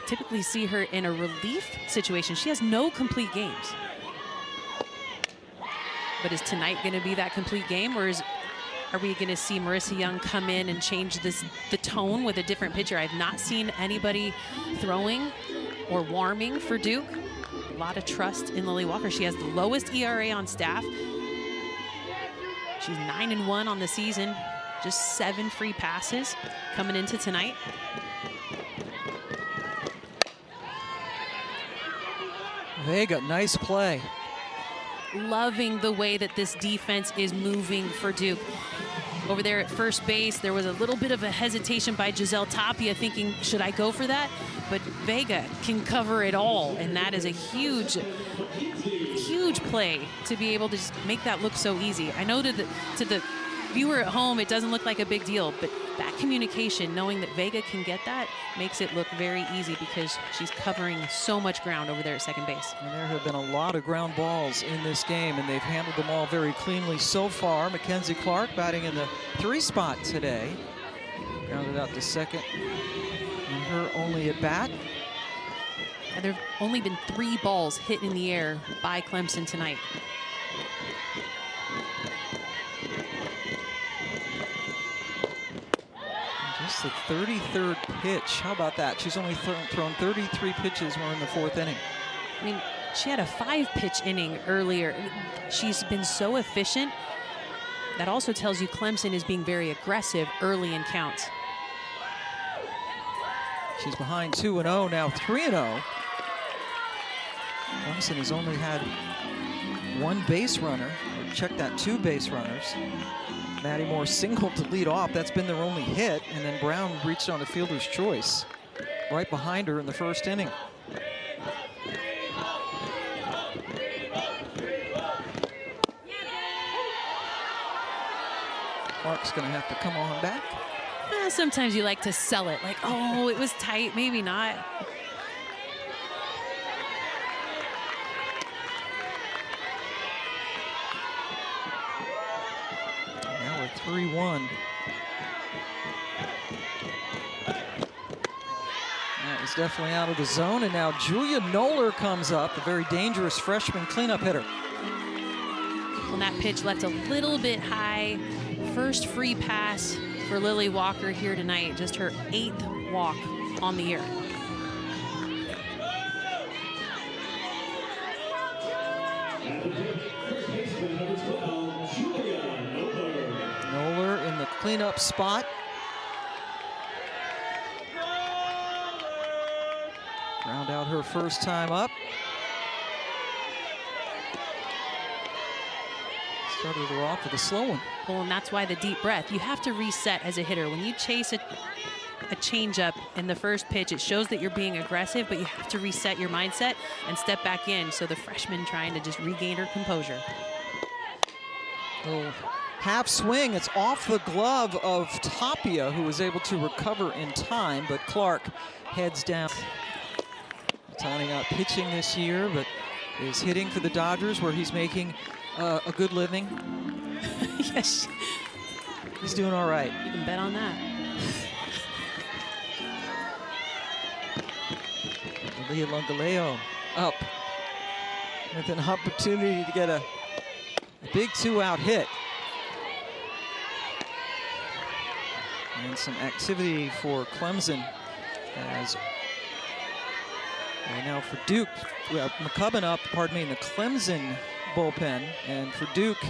Typically see her in a relief situation. She has no complete games. But is tonight going to be that complete game, or are we going to see Marissa Young come in and change the tone with a different pitcher? I've not seen anybody throwing or warming for Duke. A lot of trust in Lily Walker. She has the lowest ERA on staff. She's 9-1 on the season. Just 7 free passes coming into tonight. Vega, nice play. Loving the way that this defense is moving for Duke. over there at first base. There was a little bit of a hesitation by Giselle Tapia, thinking, should I go for that? But Vega can cover it all, and that is a huge play to be able to just make that look so easy. I know to the viewer at home, it doesn't look like a big deal, but that communication, knowing that Vega can get that, makes it look very easy because she's covering so much ground over there at second base. And there have been a lot of ground balls in this game, and they've handled them all very cleanly so far. Mackenzie Clark batting in the 3 spot today. Grounded out to second in her only at bat. And there have only been 3 balls hit in the air by Clemson tonight. Just the 33rd pitch. How about that? She's only thrown 33 pitches. We're in the 4th inning. I mean, she had a 5-pitch inning earlier. She's been so efficient. That also tells you Clemson is being very aggressive early in counts. She's behind 2-0, now 3-0. Clemson has only had 1 base runner. Check that, 2 base runners. Maddie Moore singled to lead off. That's been their only hit. And then Brown reached on a fielder's choice right behind her in the 1st inning. Clark's going to have to come on back. Sometimes you like to sell it, like, oh, it was tight, maybe not. Now we're 3-1. That was definitely out of the zone, and now Julia Noller comes up, the very dangerous freshman cleanup hitter. Well, that pitch left a little bit high. First free pass for Lily Walker here tonight. Just her 8th walk on the year. Noller in the cleanup spot. Ground out her first time up. Started her off with a slow one. Well, and that's why the deep breath. You have to reset as a hitter. When you chase a changeup in the first pitch, it shows that you're being aggressive, but you have to reset your mindset and step back in. So the freshman trying to just regain her composure. Little half swing. It's off the glove of Tapia, who was able to recover in time, but Clark heads down. Tony out pitching this year, but is hitting for the Dodgers, where he's making a good living. Yes. He's doing all right. You can bet on that. Leah Lungaleo up with an opportunity to get a big 2-out hit. And some activity for Clemson as now for Duke, we have McCubbin up, in the Clemson bullpen. And for Duke,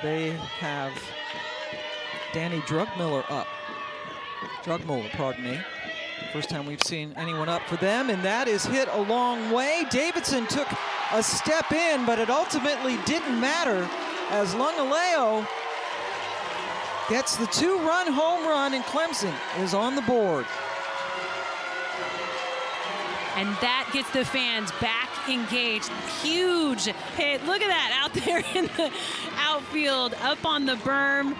they have Danny Drugmuller up. First time we've seen anyone up for them, and that is hit a long way. Davidson took a step in, but it ultimately didn't matter as Lungaleo gets the 2-run home run, and Clemson is on the board. And that gets the fans back engaged. Huge hit. Look at that out there in the outfield, up on the berm.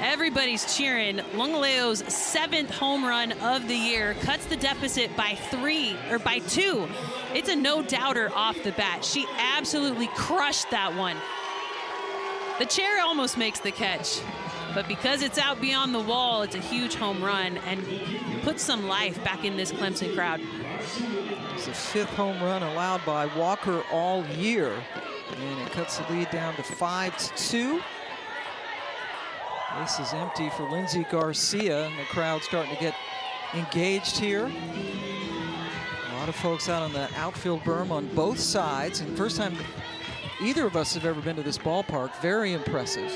Everybody's cheering. Lungaleo's 7th home run of the year, cuts the deficit by 2. It's a no-doubter off the bat. She absolutely crushed that one. The chair almost makes the catch, but because it's out beyond the wall, it's a huge home run and puts some life back in this Clemson crowd. It's the 5th home run allowed by Walker all year, and it cuts the lead down to 5-2. Base is empty for Lindsey Garcia, and the crowd starting to get engaged here. A lot of folks out on the outfield berm on both sides, and first time either of us have ever been to this ballpark. Very impressive.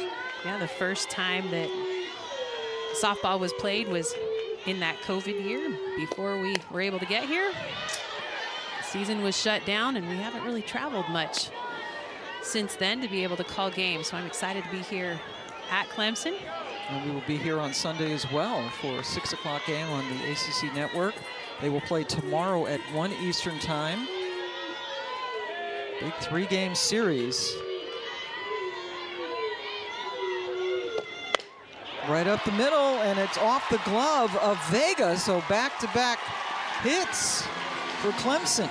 Yeah, the first time that softball was played was in that COVID year before we were able to get here. The season was shut down, and we haven't really traveled much since then to be able to call games. So I'm excited to be here at Clemson And we will be here on Sunday as well for a 6 o'clock game on the ACC Network. They will play tomorrow at 1 Eastern time. Big 3-game series. Right up the middle, and it's off the glove of Vega, so back-to-back hits for Clemson.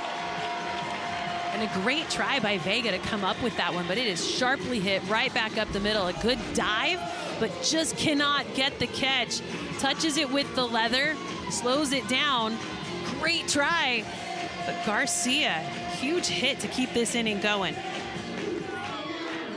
And a great try by Vega to come up with that one, but it is sharply hit right back up the middle. A good dive, but just cannot get the catch. Touches it with the leather, slows it down. Great try, but Garcia, huge hit to keep this inning going.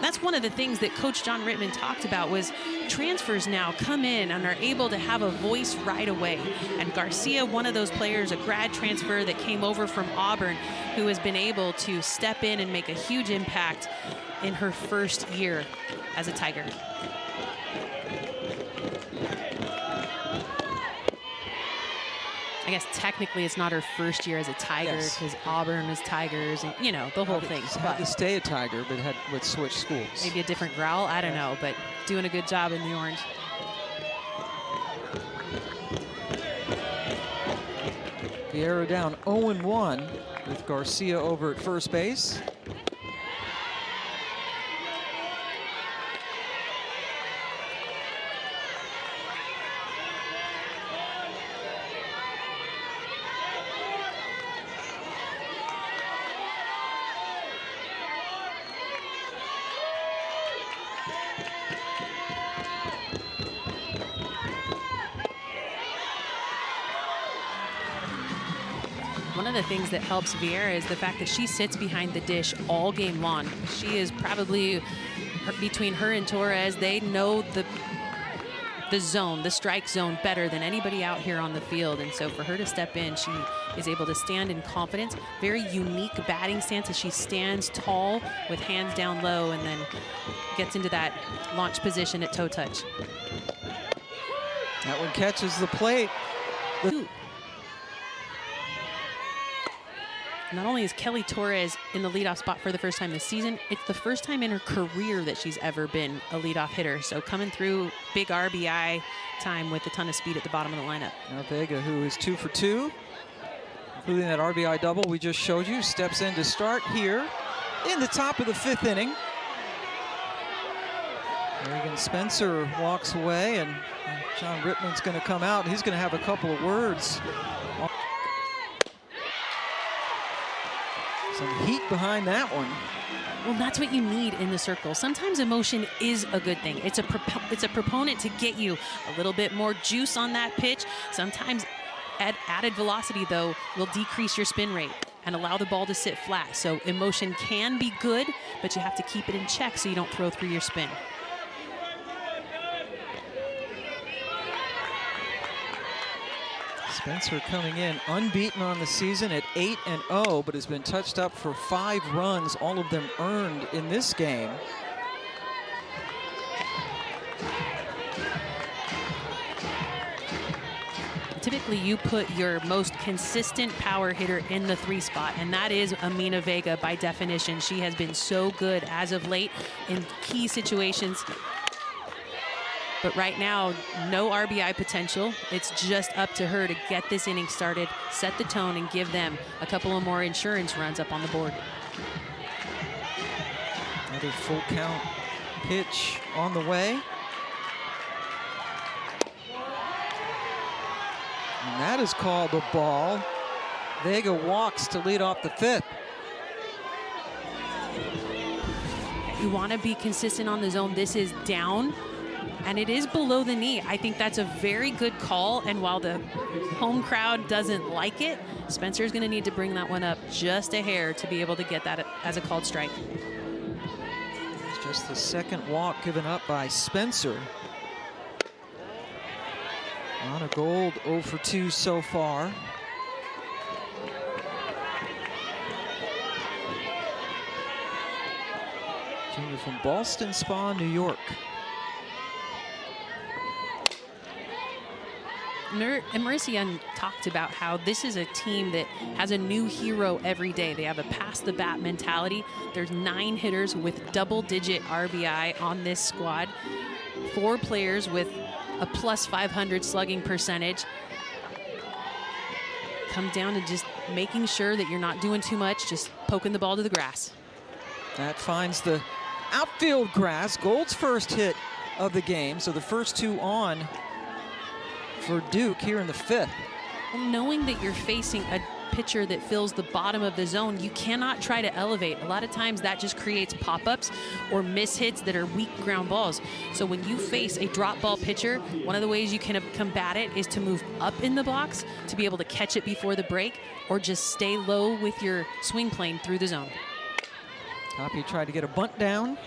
That's one of the things that Coach John Rittman talked about was transfers now come in and are able to have a voice right away. And Garcia, one of those players, a grad transfer that came over from Auburn, who has been able to step in and make a huge impact in her first year as a Tiger. I guess technically it's not her first year as a Tiger because Auburn was Tigers and, you know, the whole thing. Had to stay a Tiger, but would switch schools. Maybe a different growl, I don't know, but doing a good job in the orange. Vieira down 0-1 with Garcia over at first base. One of the things that helps Vieira is the fact that she sits behind the dish all game long. She is probably, between her and Torres, they know the zone, the strike zone better than anybody out here on the field. And so for her to step in, she is able to stand in confidence. Very unique batting stance as she stands tall with hands down low and then gets into that launch position at toe touch. That one catches the plate. Not only is Kelly Torres in the leadoff spot for the first time this season, it's the first time in her career that she's ever been a leadoff hitter. So coming through big RBI time with a ton of speed at the bottom of the lineup. Now Vega, who is 2 for 2, including that RBI double we just showed you, steps in to start here in the top of the 5th inning. Reagan Spencer walks away, and John Rittman's going to come out. He's going to have a couple of words. Some heat behind that one. Well, that's what you need in the circle. Sometimes emotion is a good thing. It's a proponent to get you a little bit more juice on that pitch. Sometimes added velocity, though, will decrease your spin rate and allow the ball to sit flat. So emotion can be good, but you have to keep it in check so you don't throw through your spin. Spencer coming in unbeaten on the season at 8-0, but has been touched up for 5 runs, all of them earned in this game. Typically, you put your most consistent power hitter in the 3 spot, and that is Amina Vega by definition. She has been so good as of late in key situations. But right now, no RBI potential. It's just up to her to get this inning started, set the tone, and give them a couple of more insurance runs up on the board. Another full count pitch on the way. And that is called a ball. Vega walks to lead off the 5th. You want to be consistent on the zone. This is down. And it is below the knee. I think that's a very good call. And while the home crowd doesn't like it, Spencer's going to need to bring that one up just a hair to be able to get that as a called strike. It's just the 2nd walk given up by Spencer. On a Gold 0 for 2 so far. Junior from Ballston Spa, New York. And Marissa Young talked about how this is a team that has a new hero every day. They have a pass-the-bat mentality. There's 9 hitters with double-digit RBI on this squad. 4 players with a plus 500 slugging percentage. Come down to just making sure that you're not doing too much, just poking the ball to the grass. That finds the outfield grass. Gold's first hit of the game, so the first two on for Duke here in the 5th. And knowing that you're facing a pitcher that fills the bottom of the zone, you cannot try to elevate. A lot of times that just creates pop-ups or mishits that are weak ground balls. So when you face a drop ball pitcher, one of the ways you can combat it is to move up in the box to be able to catch it before the break, or just stay low with your swing plane through the zone. Tapia tried to get a bunt down.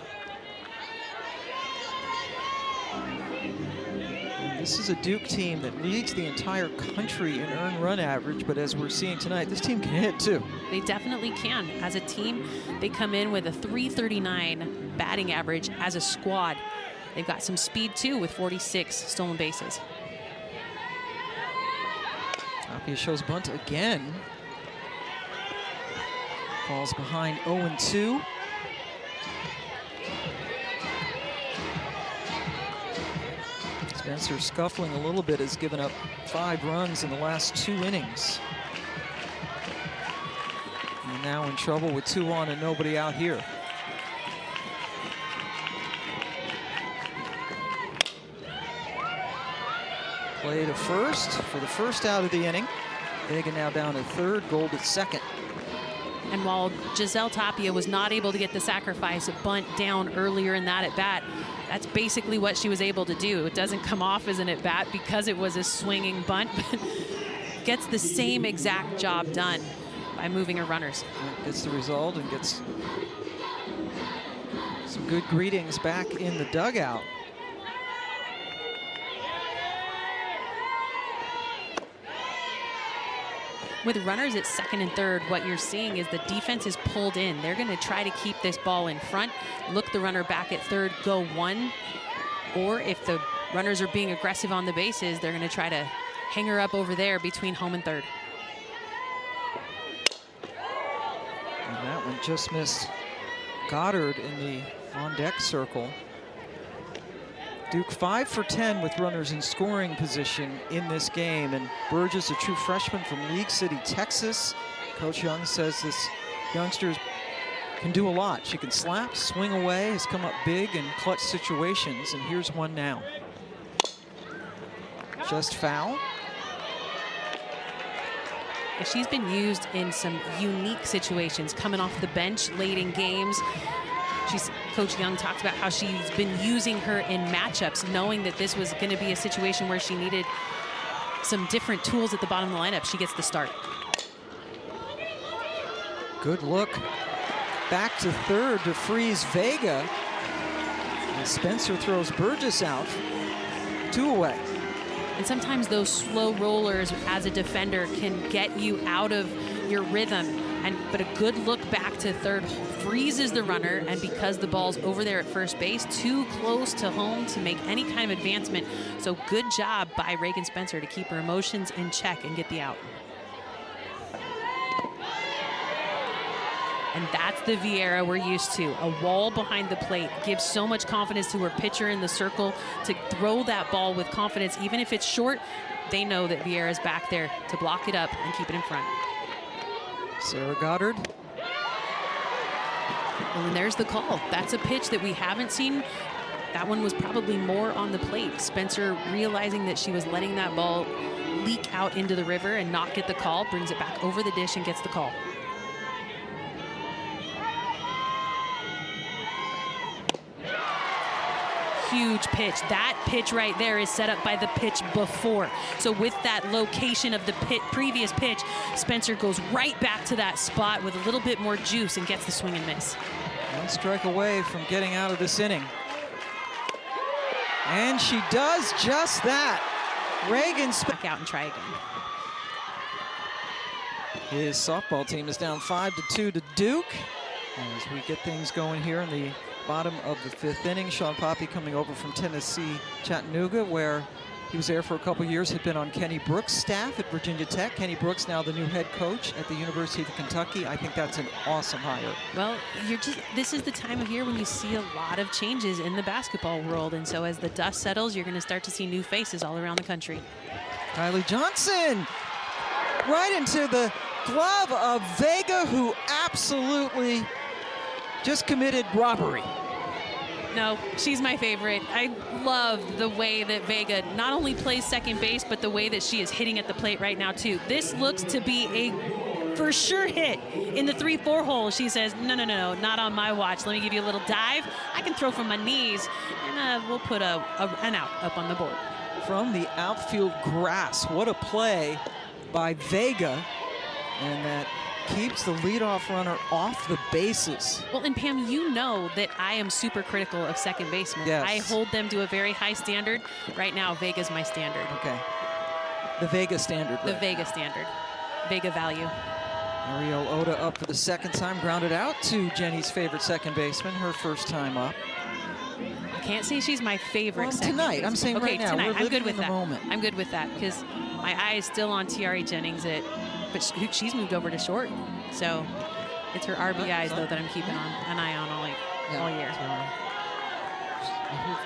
This is a Duke team that leads the entire country in earned run average, but as we're seeing tonight, this team can hit too. They definitely can. As a team, they come in with a .339 batting average as a squad. They've got some speed too with 46 stolen bases. Tapia shows bunt again. Falls behind 0-2. Spencer scuffling a little bit, has given up 5 runs in the last 2 innings. And now in trouble with 2 on and nobody out here. Play to first for the first out of the inning. Vega now down at third, Gold at second. And while Giselle Tapia was not able to get the sacrifice bunt down earlier in that at-bat, that's basically what she was able to do. It doesn't come off as an at-bat because it was a swinging bunt, but gets the same exact job done by moving her runners. Gets the result and gets some good greetings back in the dugout. With runners at second and third, what you're seeing is the defense is pulled in. They're going to try to keep this ball in front, look the runner back at third, go one. Or if the runners are being aggressive on the bases, they're going to try to hang her up over there between home and third. And that one just missed Goddard in the on-deck circle. Duke 5 for 10 with runners in scoring position in this game. And Burgess, a true freshman from League City, Texas. Coach Young says this youngster can do a lot. She can slap, swing away, has come up big in clutch situations. And here's one now. Just foul. She's been used in some unique situations, coming off the bench late in games. Coach Young talked about how she's been using her in matchups, knowing that this was going to be a situation where she needed some different tools at the bottom of the lineup. She gets the start. Good look back to third to freeze Vega. And Spencer throws Burgess out. 2 away. And sometimes those slow rollers as a defender can get you out of your rhythm. But a good look back to third freezes the runner, and because the ball's over there at first base, too close to home to make any kind of advancement. So good job by Reagan Spencer to keep her emotions in check and get the out. And that's the Vieira we're used to. A wall behind the plate gives so much confidence to her pitcher in the circle to throw that ball with confidence. Even if it's short, they know that Vieira's back there to block it up and keep it in front. Sarah Goddard. And there's the call. That's a pitch that we haven't seen. That one was probably more on the plate. Spencer realizing that she was letting that ball leak out into the river and not get the call, brings it back over the dish and gets the call. Huge pitch. That pitch right there is set up by the pitch before. So with that location of the previous pitch, Spencer goes right back to that spot with a little bit more juice and gets the swing and miss. 1 strike away from getting out of this inning. And she does just that. Reagan back out and try again. His softball team is down 5-2 to Duke. As we get things going here in the bottom of the 5th inning, Sean Poppy coming over from Tennessee, Chattanooga, where He was there for a couple years, had been on Kenny Brooks' staff at Virginia Tech. Kenny Brooks now the new head coach at the University of Kentucky. I think that's an awesome hire. Well, this is the time of year when you see a lot of changes in the basketball world. And so as the dust settles, you're going to start to see new faces all around the country. Kylie Johnson right into the glove of Vega, who absolutely just committed robbery. No, she's my favorite. I love the way that Vega not only plays second base, but the way that she is hitting at the plate right now, too. This looks to be a for sure hit in the 3-4 hole. She says, no, not on my watch. Let me give you a little dive. I can throw from my knees, and we'll put an out up on the board. From the outfield grass, what a play by Vega, and that keeps the leadoff runner off the bases. Well, and Pam, you know that I am super critical of second basemen. Yes. I hold them to a very high standard. Right now, Vega's my standard. Okay. The Vega standard. The Vega standard. Vega value. Ariel Oda up for the second time, grounded out to Jenny's favorite second baseman, her first time up. I can't say she's my favorite. Well, second tonight, baseman. I'm saying okay, right now, tonight. we're I'm good living with in the that. moment. I'm good with that because my eye is still on Tiare Jennings, but she's moved over to short. So it's her RBIs, though, that I'm keeping an eye on all year.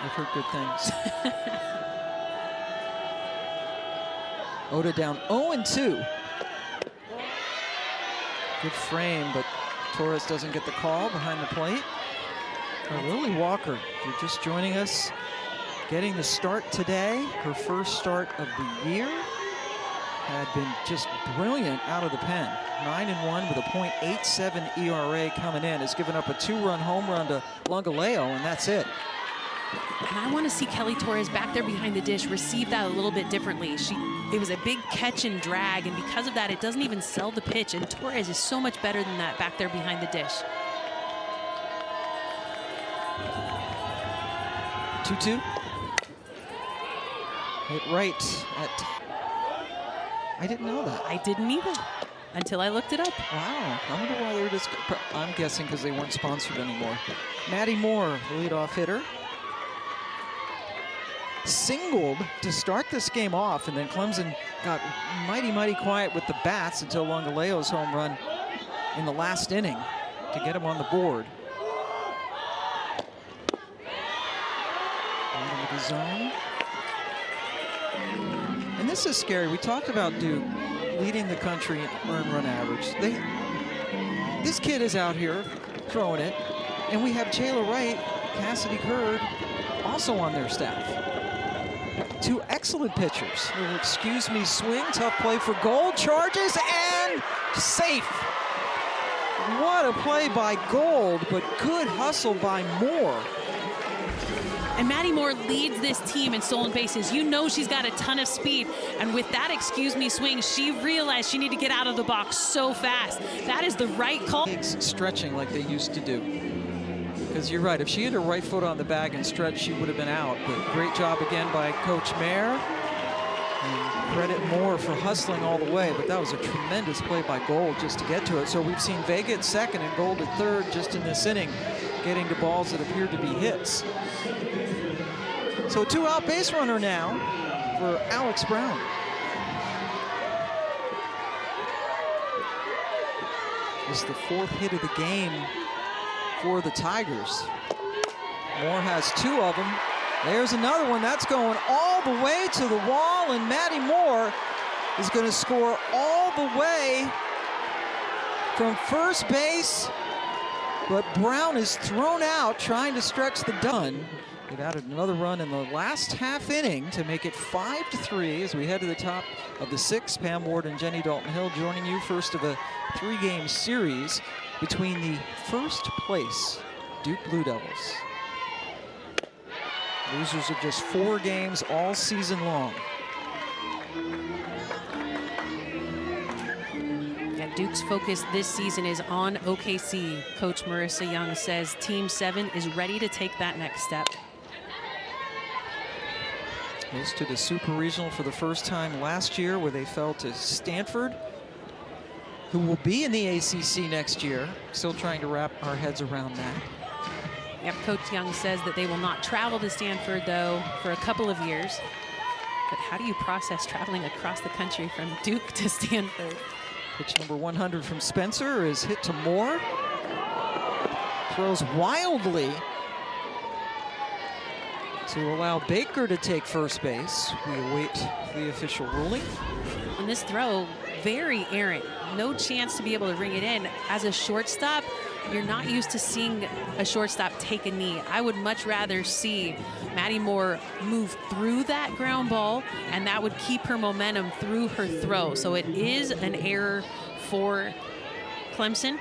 I've heard good things. Oda down 0-2. Good frame, but Torres doesn't get the call behind the plate. Lily Walker, if you're just joining us, getting the start today, her first start of the year, had been just brilliant out of the pen. 9-1 with a .87 ERA coming in. Has given up a 2-run home run to Lungaleo, and that's it. And I want to see Kelly Torres back there behind the dish receive that a little bit differently. It was a big catch and drag, and because of that, it doesn't even sell the pitch, and Torres is so much better than that back there behind the dish. 2-2. Hit right at... I didn't know that. I didn't either until I looked it up. Wow. I wonder why they were just... I'm guessing because they weren't sponsored anymore. Maddie Moore, the leadoff hitter. Singled to start this game off, and then Clemson got mighty quiet with the bats until Longaleo's home run in the last inning to get him on the board. Bottom of the zone. And this is scary. We talked about Duke leading the country in earned run average. This kid is out here throwing it, and we have Jayla Wright, Cassidy Curd also on their staff. Two excellent pitchers. Little excuse me swing, tough play for Gold, charges and safe. What a play by Gold, but good hustle by Moore. And Maddie Moore leads this team in stolen bases. You know she's got a ton of speed. And with that excuse me swing, she realized she needed to get out of the box so fast. That is the right call. Stretching like they used to do. Because you're right, if she had her right foot on the bag and stretched, she would have been out. But great job again by Coach Mayer. And credit Moore for hustling all the way. But that was a tremendous play by Gold just to get to it. So we've seen Vega at second and Gold at third just in this inning, getting to balls that appeared to be hits. So 2-out base runner now for Alex Brown. This is the fourth hit of the game for the Tigers. Moore has 2 of them. There's another one that's going all the way to the wall, and Maddie Moore is going to score all the way from first base, but Brown is thrown out trying to stretch the done. They've added another run in the last half inning to make it 5-3 as we head to the top of the 6th. Pam Ward and Jenny Dalton-Hill joining you, first of a 3-game series between the first place Duke Blue Devils. Losers of just 4 games all season long. Yeah, Duke's focus this season is on OKC. Coach Marissa Young says Team 7 is ready to take that next step. Goes to the Super Regional for the first time last year, where they fell to Stanford, who will be in the ACC next year. Still trying to wrap our heads around that. Yep, Coach Young says that they will not travel to Stanford, though, for a couple of years. But how do you process traveling across the country from Duke to Stanford? Pitch number 100 from Spencer is hit to Moore. Throws wildly to allow Baker to take first base. We await the official ruling. On this throw, very errant. No chance to be able to ring it in. As a shortstop, you're not used to seeing a shortstop take a knee. I would much rather see Maddie Moore move through that ground ball, and that would keep her momentum through her throw. So it is an error for Clemson.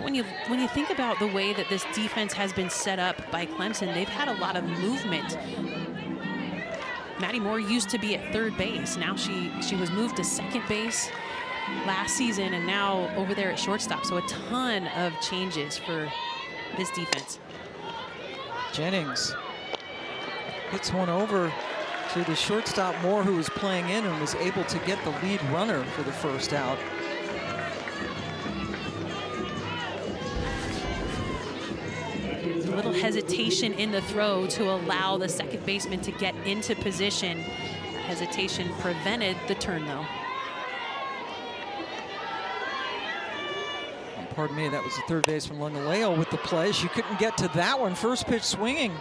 When you think about the way that this defense has been set up by Clemson, they've had a lot of movement. Maddie Moore used to be at third base. Now she was moved to second base last season, and now over there at shortstop. So a ton of changes for this defense. Jennings hits one over to the shortstop Moore, who was playing in and was able to get the lead runner for the first out. A little hesitation in the throw to allow the second baseman to get into position. Hesitation prevented the turn, though. Pardon me, that was the third baseman Lungaleo with the play. She couldn't get to that one. First pitch swinging.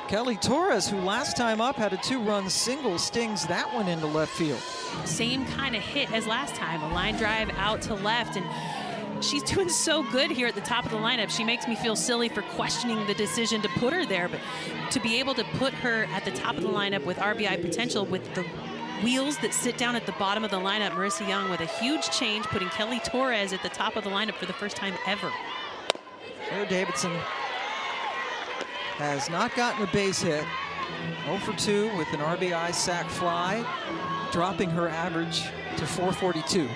Kelly Torres, who last time up had a 2-run single, stings that one into left field. Same kind of hit as last time, a line drive out to left, and she's doing so good here at the top of the lineup. She makes me feel silly for questioning the decision to put her there, but to be able to put her at the top of the lineup with RBI potential, with the wheels that sit down at the bottom of the lineup, Marissa Young with a huge change, putting Kelly Torres at the top of the lineup for the first time ever. Claire Davidson has not gotten a base hit. 0 for 2 with an RBI sac fly, dropping her average to 442.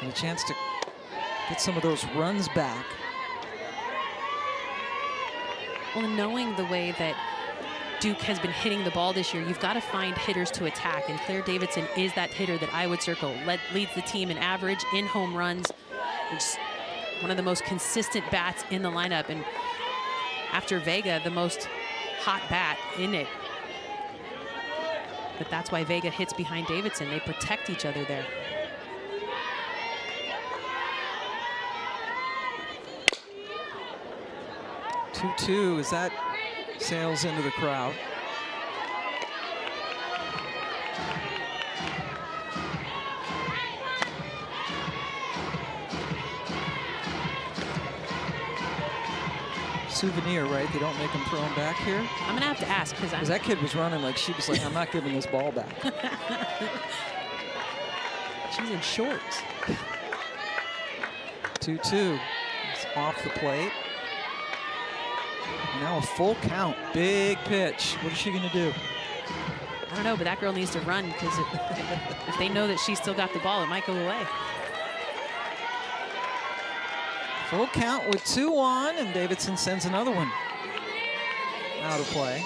And a chance to get some of those runs back. Well, knowing the way that Duke has been hitting the ball this year, you've got to find hitters to attack, and Claire Davidson is that hitter that I would circle. Leads the team in average, in home runs. It's one of the most consistent bats in the lineup, and after Vega, the most hot bat in it. But that's why Vega hits behind Davidson. They protect each other there. Two as that sails into the crowd. Souvenir, right? They don't make him throw him back here? I'm gonna have to ask, because that kid was running like she was like, I'm not giving this ball back. She's in shorts. 2-2. It's off the plate. Now a full count. Big pitch. What is she going to do? I don't know, but that girl needs to run, because if they know that she's still got the ball, it might go away. Full count with 2 on, and Davidson sends another one out of play.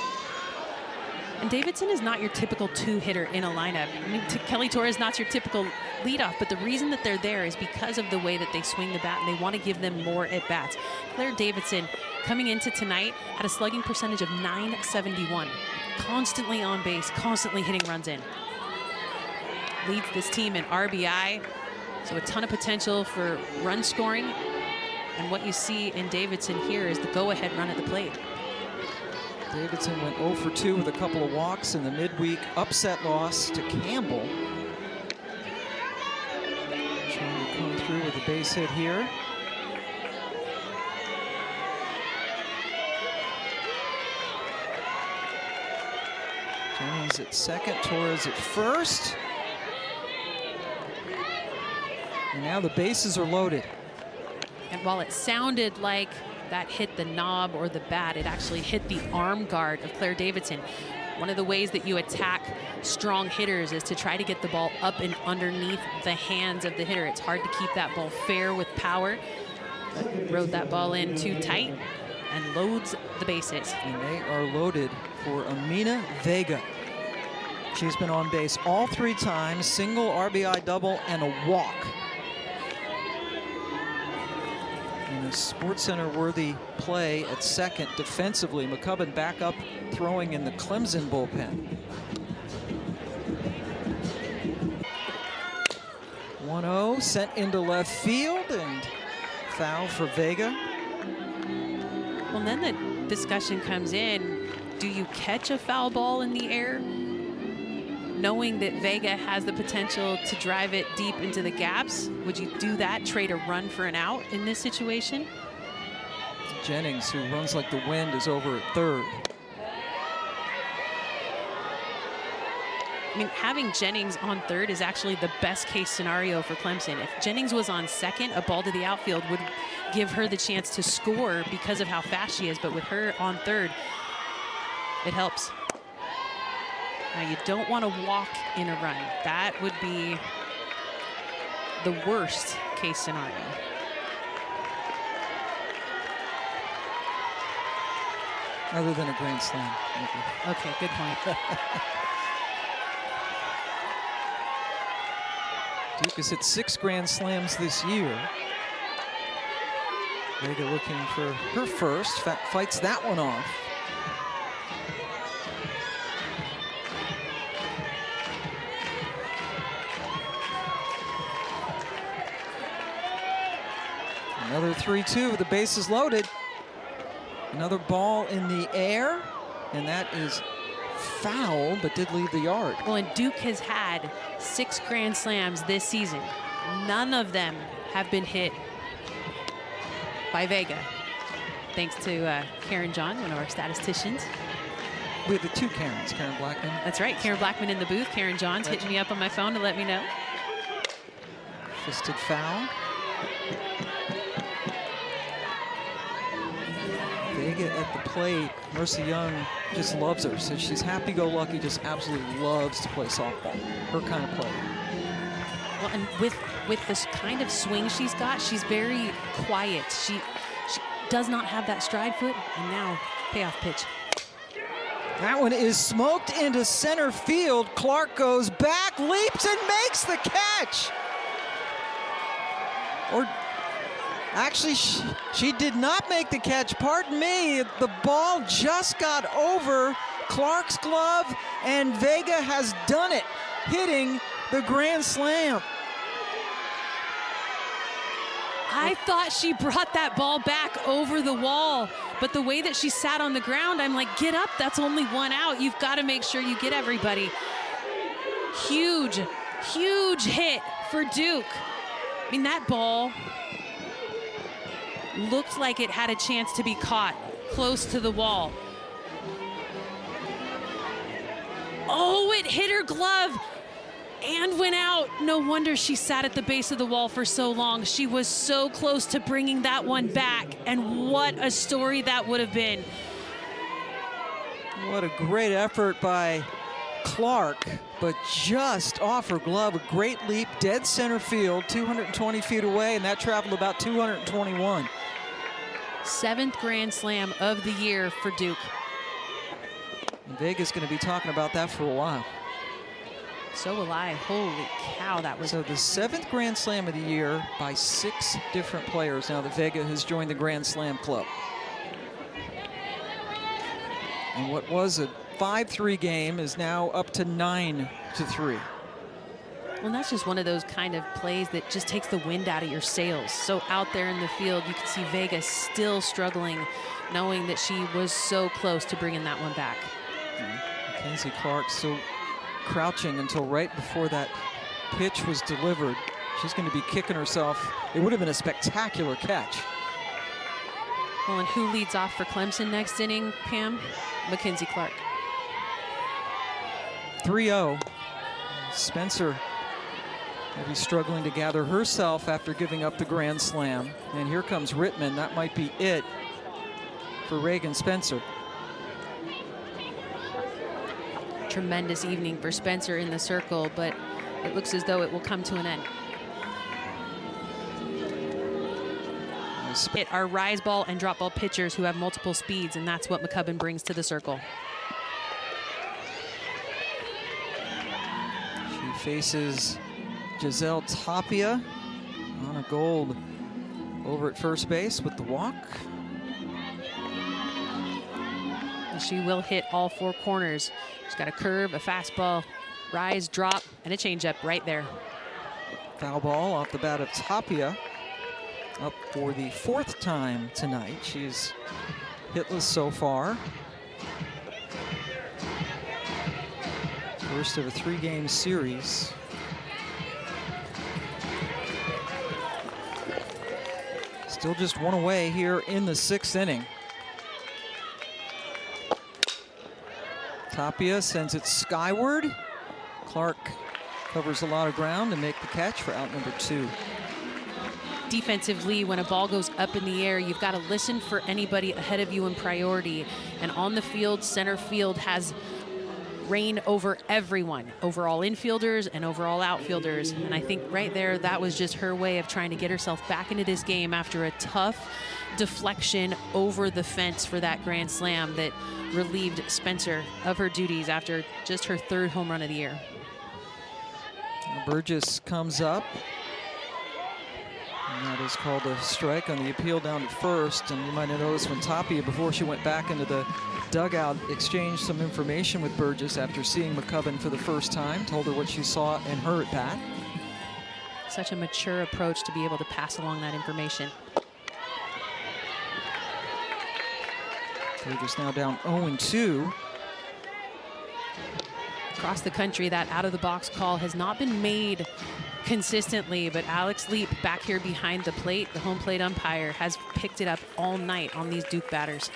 And Davidson is not your typical 2-hitter in a lineup. I mean, Kelly Torres is not your typical leadoff, but the reason that they're there is because of the way that they swing the bat, and they want to give them more at-bats. Claire Davidson, coming into tonight, had a slugging percentage of .971. Constantly on base, constantly hitting runs in. Leads this team in RBI, so a ton of potential for run scoring. And what you see in Davidson here is the go-ahead run at the plate. Davidson went 0 for 2 with a couple of walks in the midweek upset loss to Campbell. Trying to come through with a base hit here. Jennings at second, Torres at first. And now the bases are loaded. And while it sounded like that hit the knob or the bat, it actually hit the arm guard of Claire Davidson. One of the ways that you attack strong hitters is to try to get the ball up and underneath the hands of the hitter. It's hard to keep that ball fair with power. But rode that ball in too tight and loads the bases. And they are loaded for Amina Vega. She's been on base all 3 times, single, RBI double, and a walk. And a SportsCenter-worthy play at second defensively. McCubbin back up throwing in the Clemson bullpen. 1-0 sent into left field and foul for Vega. Well, then the discussion comes in, do you catch a foul ball in the air, knowing that Vega has the potential to drive it deep into the gaps? Would you do that, trade a run for an out in this situation? Jennings, who runs like the wind, is over at third. I mean, having Jennings on third is actually the best case scenario for Clemson. If Jennings was on second, a ball to the outfield would give her the chance to score because of how fast she is. But with her on third, it helps. Now, you don't want to walk in a run. That would be the worst case scenario. Other than a grand slam. Okay, good point. Duke has hit 6 grand slams this year. Vega looking for her first, fights that one off. Another 3-2 with the bases loaded. Another ball in the air, and that is foul, but did leave the yard. Well, and Duke has had 6 grand slams this season. None of them have been hit by Vega. Thanks to Karen John, one of our statisticians. We have the 2 Karens, Karen Blackman. That's right, Karen Blackman in the booth. Karen John's hitting me up on my phone to let me know. Fisted foul. Vega at the plate. Mercy Young just loves her. Says she's happy-go-lucky, just absolutely loves to play softball. Her kind of play. Well, and with this kind of swing she's got, she's very quiet. She does not have that stride foot, and now payoff pitch. That one is smoked into center field. Clark goes back, leaps, and makes the catch. Or actually, she did not make the catch. Pardon me. The ball just got over Clark's glove, and Vega has done it, hitting the grand slam. I thought she brought that ball back over the wall, but the way that she sat on the ground, I'm like, get up, that's only 1 out. You've got to make sure you get everybody. Huge, huge hit for Duke. I mean, that ball looked like it had a chance to be caught close to the wall. Oh, it hit her glove and went out. No wonder she sat at the base of the wall for so long. She was so close to bringing that one back, and what a story that would have been. What a great effort by Clark, but just off her glove. A great leap, dead center field, 220 feet away, and that traveled about 221. 7th grand slam of the year for Duke. And Vega's going to be talking about that for a while. So will I. Holy cow, that was... So the 7th grand slam of the year by 6 different players now that Vega has joined the Grand Slam Club. And what was a 5-3 game is now up to 9-3. Well, that's just one of those kind of plays that just takes the wind out of your sails. So out there in the field, you can see Vega still struggling, knowing that she was so close to bringing that one back. Mackenzie Clark still crouching until right before that pitch was delivered. She's going to be kicking herself. It would have been a spectacular catch. Well, and who leads off for Clemson next inning, Pam? Mackenzie Clark. 3-0. Spencer will be struggling to gather herself after giving up the grand slam. And here comes Rittman. That might be it for Reagan Spencer. Tremendous evening for Spencer in the circle, but it looks as though it will come to an end. It are rise ball and drop ball pitchers who have multiple speeds, and that's what McCubbin brings to the circle. She faces Giselle Tapia on a gold over at first base with the walk. And she will hit all 4 corners. She's got a curve, a fastball, rise, drop, and a changeup right there. Foul ball off the bat of Tapia. Up for the 4th time tonight. She's hitless so far. First of a 3-game series. Still just 1 away here in the 6th inning. Tapia sends it skyward. Clark covers a lot of ground to make the catch for out number 2. Defensively, when a ball goes up in the air, you've got to listen for anybody ahead of you in priority. And on the field, center field has reign over everyone, over all infielders and over all outfielders. And I think right there, that was just her way of trying to get herself back into this game after a tough deflection over the fence for that grand slam that relieved Spencer of her duties after just her 3rd home run of the year. Burgess comes up. And that is called a strike on the appeal down to first. And you might have noticed when Tapia, before she went back into the dugout, exchanged some information with Burgess after seeing McCubbin for the first time, told her what she saw in her at bat. Such a mature approach to be able to pass along that information. Burgess now down 0-2. Across the country, that out-of-the-box call has not been made consistently, but Alex Leap back here behind the plate, the home plate umpire, has picked it up all night on these Duke batters.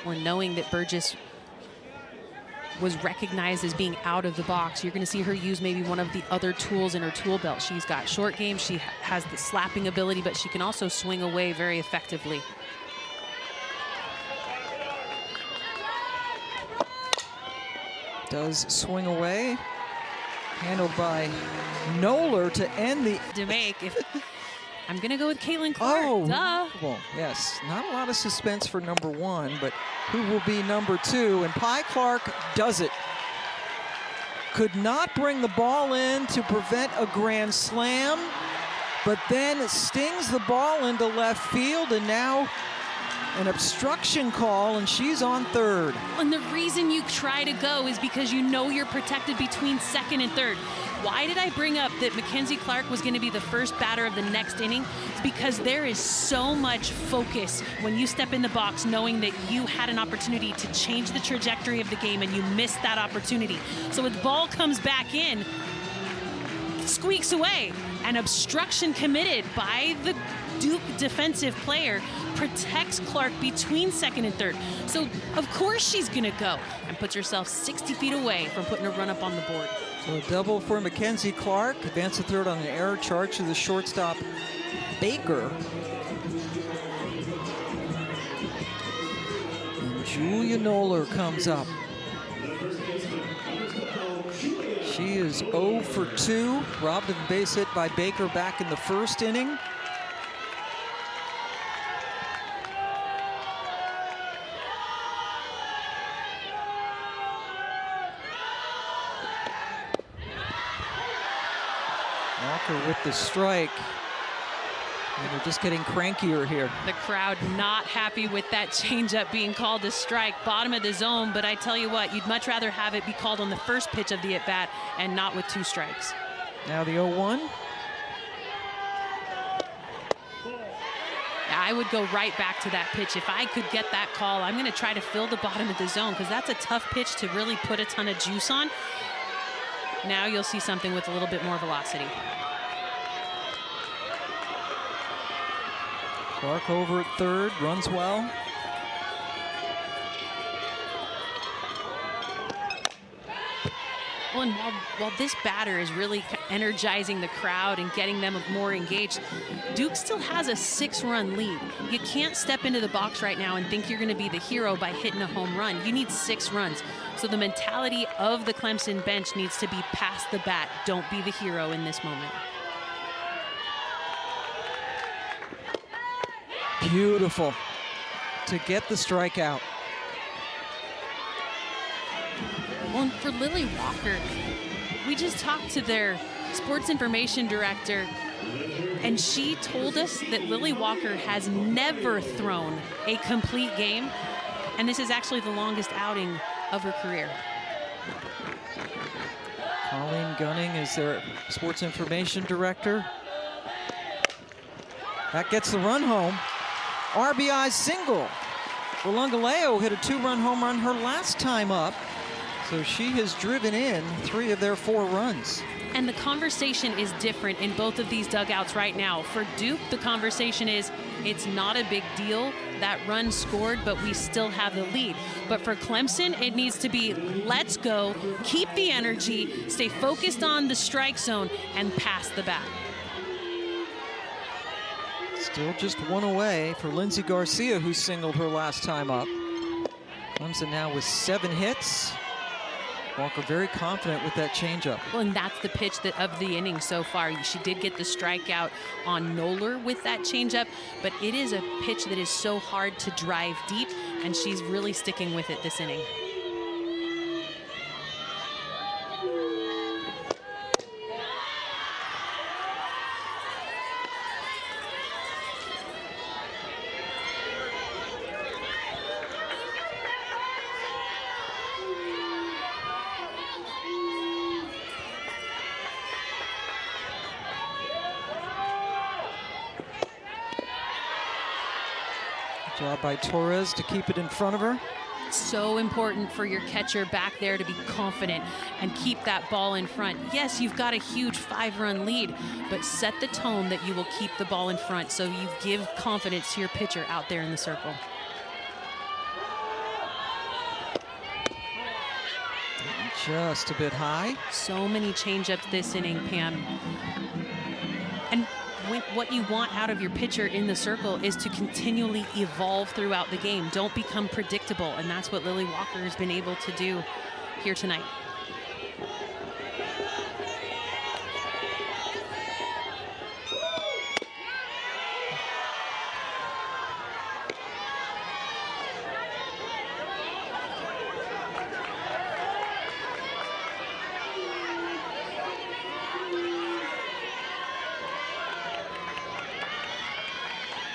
Or knowing that Burgess was recognized as being out of the box, you're going to see her use maybe one of the other tools in her tool belt. She's got short game, she has the slapping ability, but she can also swing away very effectively. Does swing away. Handled by Noller to end the... To make, I'm going to go with Caitlin Clark. Oh, duh. Well, yes, not a lot of suspense for number 1, but who will be number 2? And Pye Clark does it. Could not bring the ball in to prevent a grand slam, but then stings the ball into left field, and now an obstruction call, and she's on 3rd. And the reason you try to go is because you know you're protected between 2nd and 3rd. Why did I bring up that Mackenzie Clark was going to be the first batter of the next inning? It's because there is so much focus when you step in the box knowing that you had an opportunity to change the trajectory of the game and you missed that opportunity. So when the ball comes back in, squeaks away. An obstruction committed by the Duke defensive player protects Clark between 2nd and 3rd. So of course she's going to go and puts herself 60 feet away from putting a run up on the board. So a double for Mackenzie Clark. Advance to 3rd on an error charge to the shortstop, Baker. And Julia Noller comes up. She is 0 for 2. Robbed of a base hit by Baker back in the 1st inning. Walker with the strike. And they're just getting crankier here. The crowd not happy with that changeup being called a strike, bottom of the zone. But I tell you what, you'd much rather have it be called on the first pitch of the at-bat and not with 2 strikes. Now the 0-1. I would go right back to that pitch. If I could get that call, I'm going to try to fill the bottom of the zone because that's a tough pitch to really put a ton of juice on. Now you'll see something with a little bit more velocity. Clark over at 3rd, runs well. Well, and while this batter is really energizing the crowd and getting them more engaged, Duke still has a 6-run lead. You can't step into the box right now and think you're going to be the hero by hitting a home run. You need 6 runs. So the mentality of the Clemson bench needs to be pass the bat. Don't be the hero in this moment. Beautiful to get the strikeout. Well, and for Lily Walker, we just talked to their sports information director, and she told us that Lily Walker has never thrown a complete game, and this is actually the longest outing of her career. Colleen Gunning is their sports information director. That gets the run home. RBI single. Galungaleo hit a 2-run home run her last time up. So she has driven in 3 of their 4 runs. And the conversation is different in both of these dugouts right now. For Duke, the conversation is, it's not a big deal. That run scored, but we still have the lead. But for Clemson, it needs to be, let's go, keep the energy, stay focused on the strike zone, and pass the bat. Still just 1 away for Lindsey Garcia, who singled her last time up. Clemson now with 7 hits. Walker very confident with that changeup. Well, and that's the pitch of the inning so far. She did get the strikeout on Noller with that changeup, but it is a pitch that is so hard to drive deep, and she's really sticking with it this inning. Job by Torres to keep it in front of her. So important for your catcher back there to be confident and keep that ball in front. Yes, you've got a huge 5-run lead, but set the tone that you will keep the ball in front so you give confidence to your pitcher out there in the circle. Just a bit high. So many changeups this inning, Pam. And what you want out of your pitcher in the circle is to continually evolve throughout the game. Don't become predictable, and that's what Lily Walker has been able to do here tonight.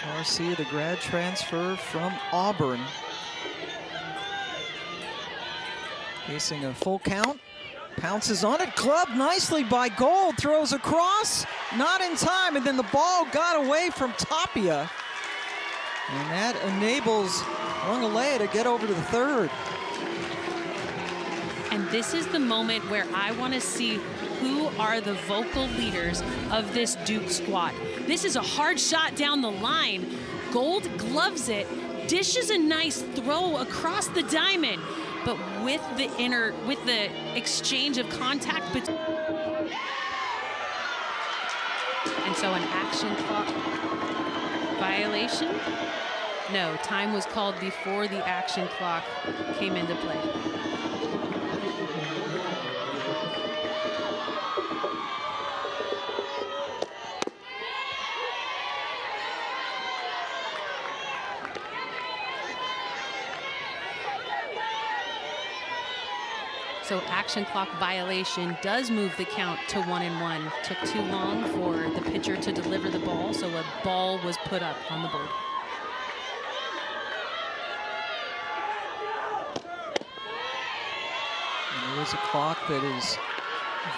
Garcia, the grad transfer from Auburn. Facing a full count. Pounces on it. Clubbed nicely by Gold. Throws across. Not in time. And then the ball got away from Tapia. And that enables Galungaleo to get over to the third. And this is the moment where I want to see who are the vocal leaders of this Duke squad. This is a hard shot down the line. Gold gloves it, dishes a nice throw across the diamond, but with the exchange of contact between. And so an action clock violation? No, time was called before the action clock came into play. So action clock violation does move the count to 1-1. Took too long for the pitcher to deliver the ball, so a ball was put up on the board. And there is a clock that is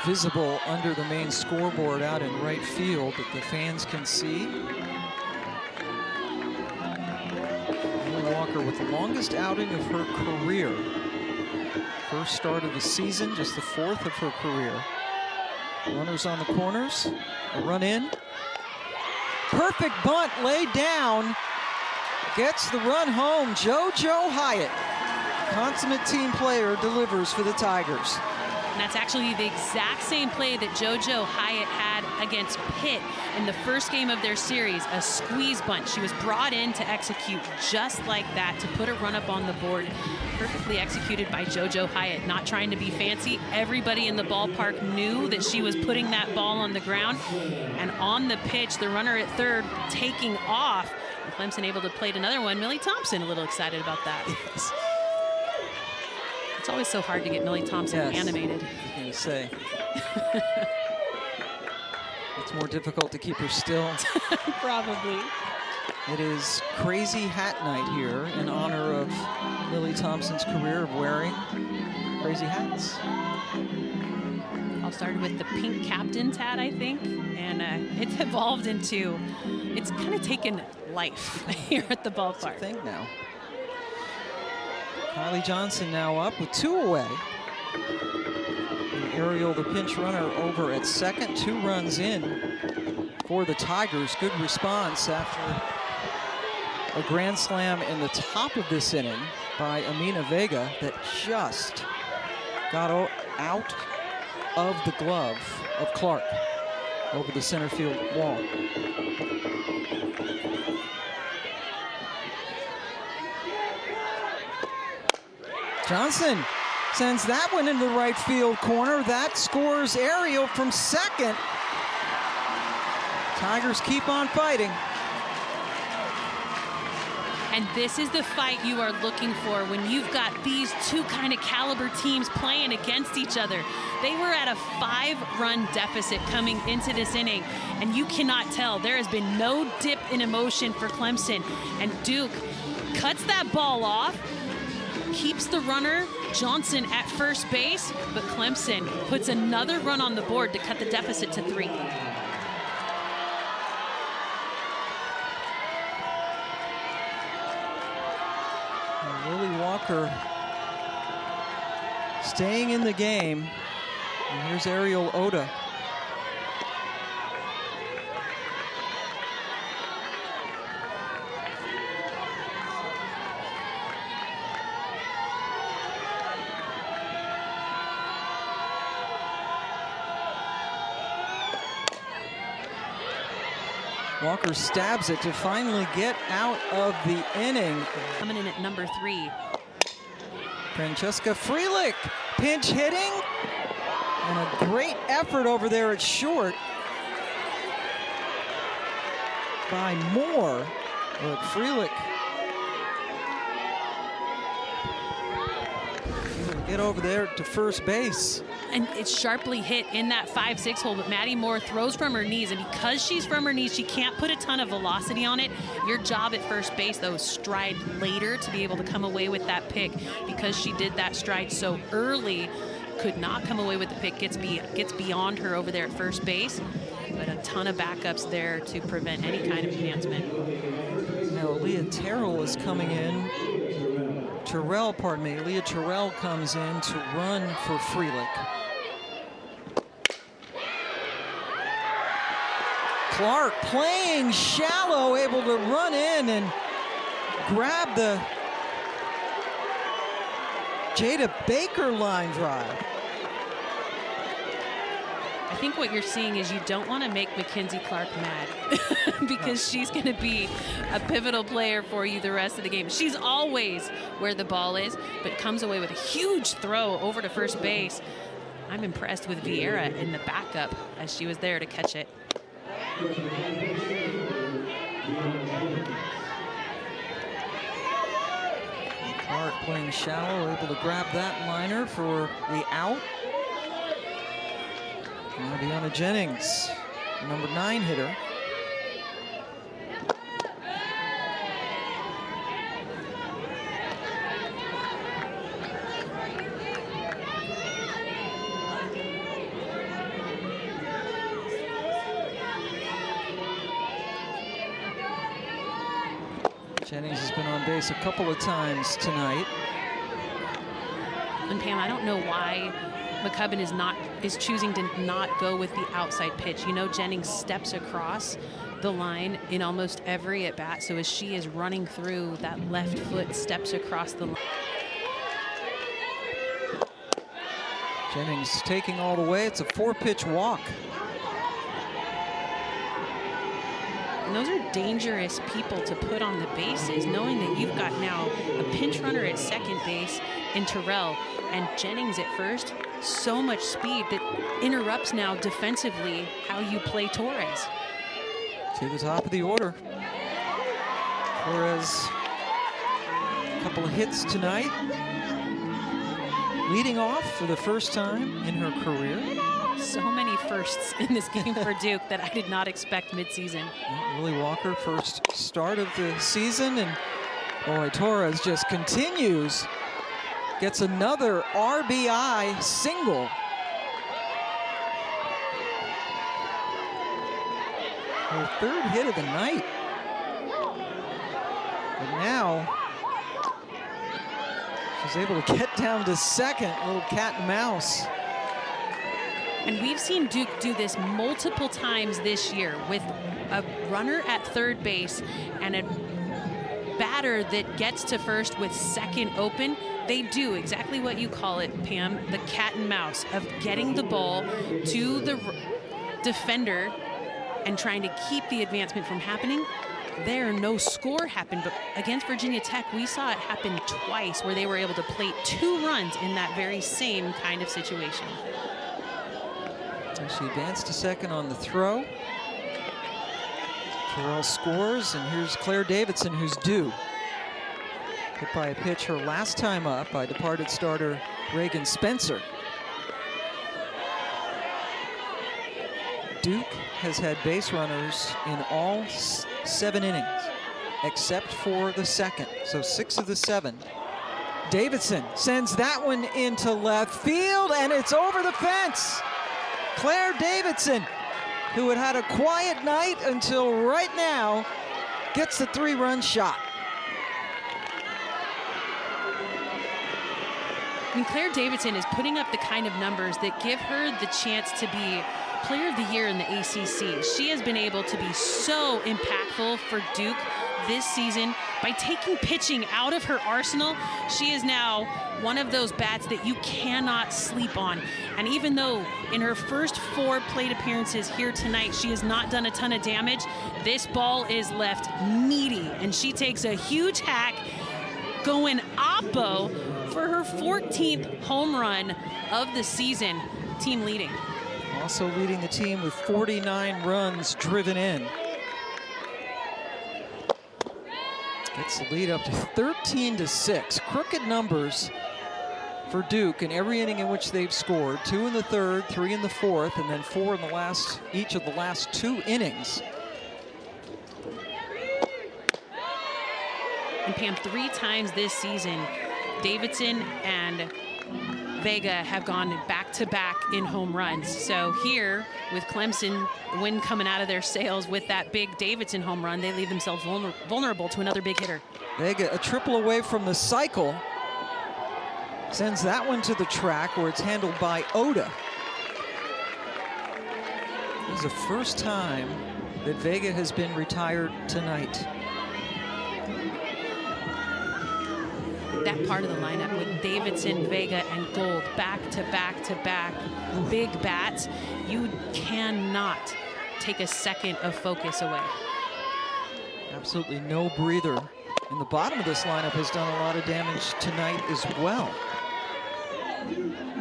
visible under the main scoreboard out in right field that the fans can see. Lily Walker with the longest outing of her career. First start of the season, just the 4th of her career. Runners on the corners, a run in. Perfect bunt laid down. Gets the run home. JoJo Hyatt, consummate team player, delivers for the Tigers. And that's actually the exact same play that JoJo Hyatt had against Pitt in the first game of their series, a squeeze bunch. She was brought in to execute just like that, to put a run up on the board. Perfectly executed by JoJo Hyatt, not trying to be fancy. Everybody in the ballpark knew that she was putting that ball on the ground. And on the pitch, the runner at third taking off. And Clemson able to plate another one. Millie Thompson a little excited about that. Yes. It's always so hard to get Millie Thompson animated. I was going to say. It's more difficult to keep her still. Probably. It is Crazy Hat Night here in honor of Millie Thompson's career of wearing crazy hats. All started with the pink captain's hat, I think, and it's evolved into, it's kind of taken life here at the ballpark. It's a thing now. Kylie Johnson now up with 2 away. And Ariel, the pinch runner, over at second. 2 runs in for the Tigers. Good response after a grand slam in the top of this inning by Amina Vega that just got out of the glove of Clark over the center field wall. Johnson sends that one into the right field corner. That scores Ariel from second. Tigers keep on fighting. And this is the fight you are looking for when you've got these 2 kind of caliber teams playing against each other. They were at a 5-run deficit coming into this inning, and you cannot tell. There has been no dip in emotion for Clemson. And Duke cuts that ball off, keeps the runner, Johnson, at first base, but Clemson puts another run on the board to cut the deficit to 3. Lily Walker staying in the game. And here's Ariel Oda. Walker stabs it to finally get out of the inning. Coming in at number 3. Francesca Frelich pinch hitting, and a great effort over there at short by Moore. But Frelich get over there to first base. And it's sharply hit in that 5-6 hole, but Maddie Moore throws from her knees, and because she's from her knees, she can't put a ton of velocity on it. Your job at first base, though, is stride later to be able to come away with that pick. Because she did that stride so early, could not come away with the pick, gets beyond her over there at first base, but a ton of backups there to prevent any kind of advancement. Now Leah Terrell is coming in. Leah Terrell comes in to run for Frelich. Clark playing shallow, able to run in and grab the Jada Baker line drive. I think what you're seeing is you don't want to make Mackenzie Clark mad because she's going to be a pivotal player for you the rest of the game. She's always where the ball is, but comes away with a huge throw over to first base. I'm impressed with Vieira in the backup as she was there to catch it. Clark playing shallow, able to grab that liner for the out. Now Deanna Jennings, number 9 hitter. Jennings has been on base a couple of times tonight. And Pam, I don't know why McCubbin is choosing to not go with the outside pitch. You know, Jennings steps across the line in almost every at bat. So as she is running through, that left foot steps across the line. Jennings taking all the way. It's a 4-pitch walk. And those are dangerous people to put on the bases, knowing that you've got now a pinch runner at second base in Terrell and Jennings at first. So much speed that interrupts now defensively how you play Torres. To the top of the order. Torres, a couple of hits tonight. Leading off for the first time in her career. So many firsts in this game for Duke that I did not expect midseason. Willie Walker, first start of the season, and boy, Torres just continues. Gets another RBI single. Her third hit of the night. But now, she's able to get down to second, a little cat and mouse. And we've seen Duke do this multiple times this year with a runner at third base and a batter that gets to first with second open. They do exactly what you call it, Pam, the cat and mouse of getting the ball to the defender and trying to keep the advancement from happening. There, no score happened, but against Virginia Tech, we saw it happen twice where they were able to plate 2 runs in that very same kind of situation. And she advanced to second on the throw. Terrell scores, and here's Claire Davidson, who's due. Hit by a pitch her last time up by departed starter Reagan Spencer. Duke has had base runners in all 7 innings, except for the second, so 6 of the 7. Davidson sends that one into left field, and it's over the fence. Claire Davidson, who had had a quiet night until right now, gets the 3-run shot. I mean, Claire Davidson is putting up the kind of numbers that give her the chance to be Player of the Year in the ACC. She has been able to be so impactful for Duke this season by taking pitching out of her arsenal. She is now one of those bats that you cannot sleep on. And even though in her first 4 plate appearances here tonight, she has not done a ton of damage, this ball is left meaty, and she takes a huge hack going oppo for her 14th home run of the season, team leading. Also leading the team with 49 runs driven in. Gets the lead up to 13-6. Crooked numbers for Duke in every inning in which they've scored. 2 in the third, 3 in the fourth, and then 4 in the last, each of the last 2 innings. And Pam, 3 times this season, Davidson and Vega have gone back-to-back in home runs. So here, with Clemson, the wind coming out of their sails with that big Davidson home run, they leave themselves vulnerable to another big hitter. Vega, a triple away from the cycle. Sends that one to the track where it's handled by Oda. This is the first time that Vega has been retired tonight. That part of the lineup with Davidson, Vega, and Gold back-to-back-to-back big bats, you cannot take a second of focus away. Absolutely no breather. And the bottom of this lineup has done a lot of damage tonight as well.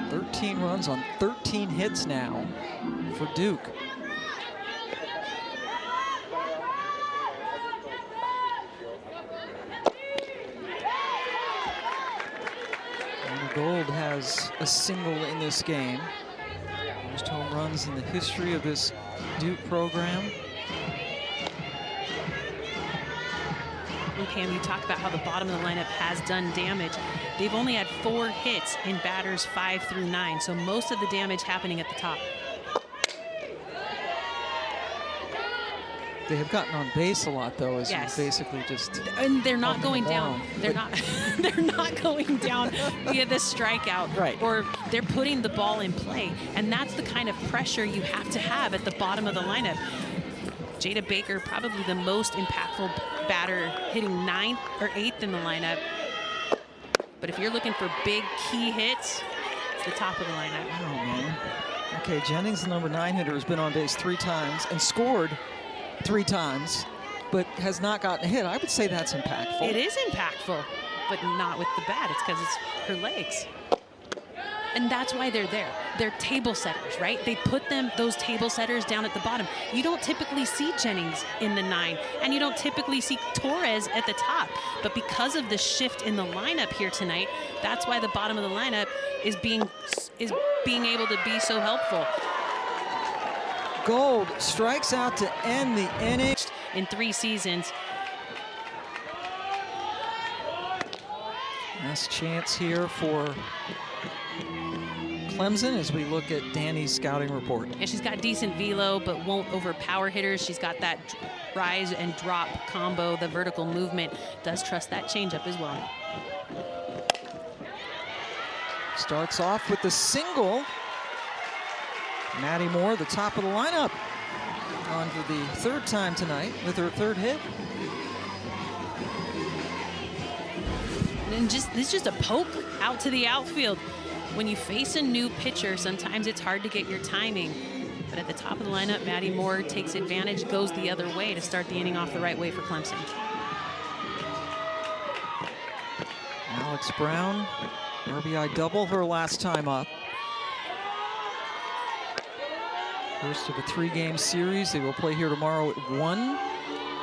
13 runs on 13 hits now for Duke. Gold has a single in this game. Most home runs in the history of this Duke program. And Pam, you talked about how the bottom of the lineup has done damage. They've only had 4 hits in batters 5 through 9, so most of the damage happening at the top. They have gotten on base a lot, though, as Yes. you basically just. And they're not going down. down. They're not. They're not going down via the strikeout, Right. Or they're putting the ball in play, and that's the kind of pressure you have to have at the bottom of the lineup. Jada Baker, probably the most impactful batter, hitting 9th or 8th in the lineup. But if you're looking for big key hits, the top of the lineup. Oh, man. Okay, Jennings, the number 9 hitter, has been on base 3 times and scored 3 times, but has not gotten a hit. I would say that's impactful. It is impactful, but not with the bat. It's because it's her legs. And that's why they're there. They're table setters, right? They put those table setters down at the bottom. You don't typically see Jennings in the 9, and you don't typically see Torres at the top. But because of the shift in the lineup here tonight, that's why the bottom of the lineup is being able to be so helpful. Gold strikes out to end the inning. In 3 seasons. Last chance here for Clemson as we look at Danny's scouting report. And she's got decent velo, but won't overpower hitters. She's got that rise and drop combo. The vertical movement. Does trust that changeup as well. Starts off with the single. Maddie Moore, the top of the lineup, on for the 3rd time tonight with her 3rd hit. And this is just a poke out to the outfield. When you face a new pitcher, sometimes it's hard to get your timing. But at the top of the lineup, Maddie Moore takes advantage, goes the other way to start the inning off the right way for Clemson. Alex Brown, RBI double her last time up. First of a 3-game series. They will play here tomorrow at 1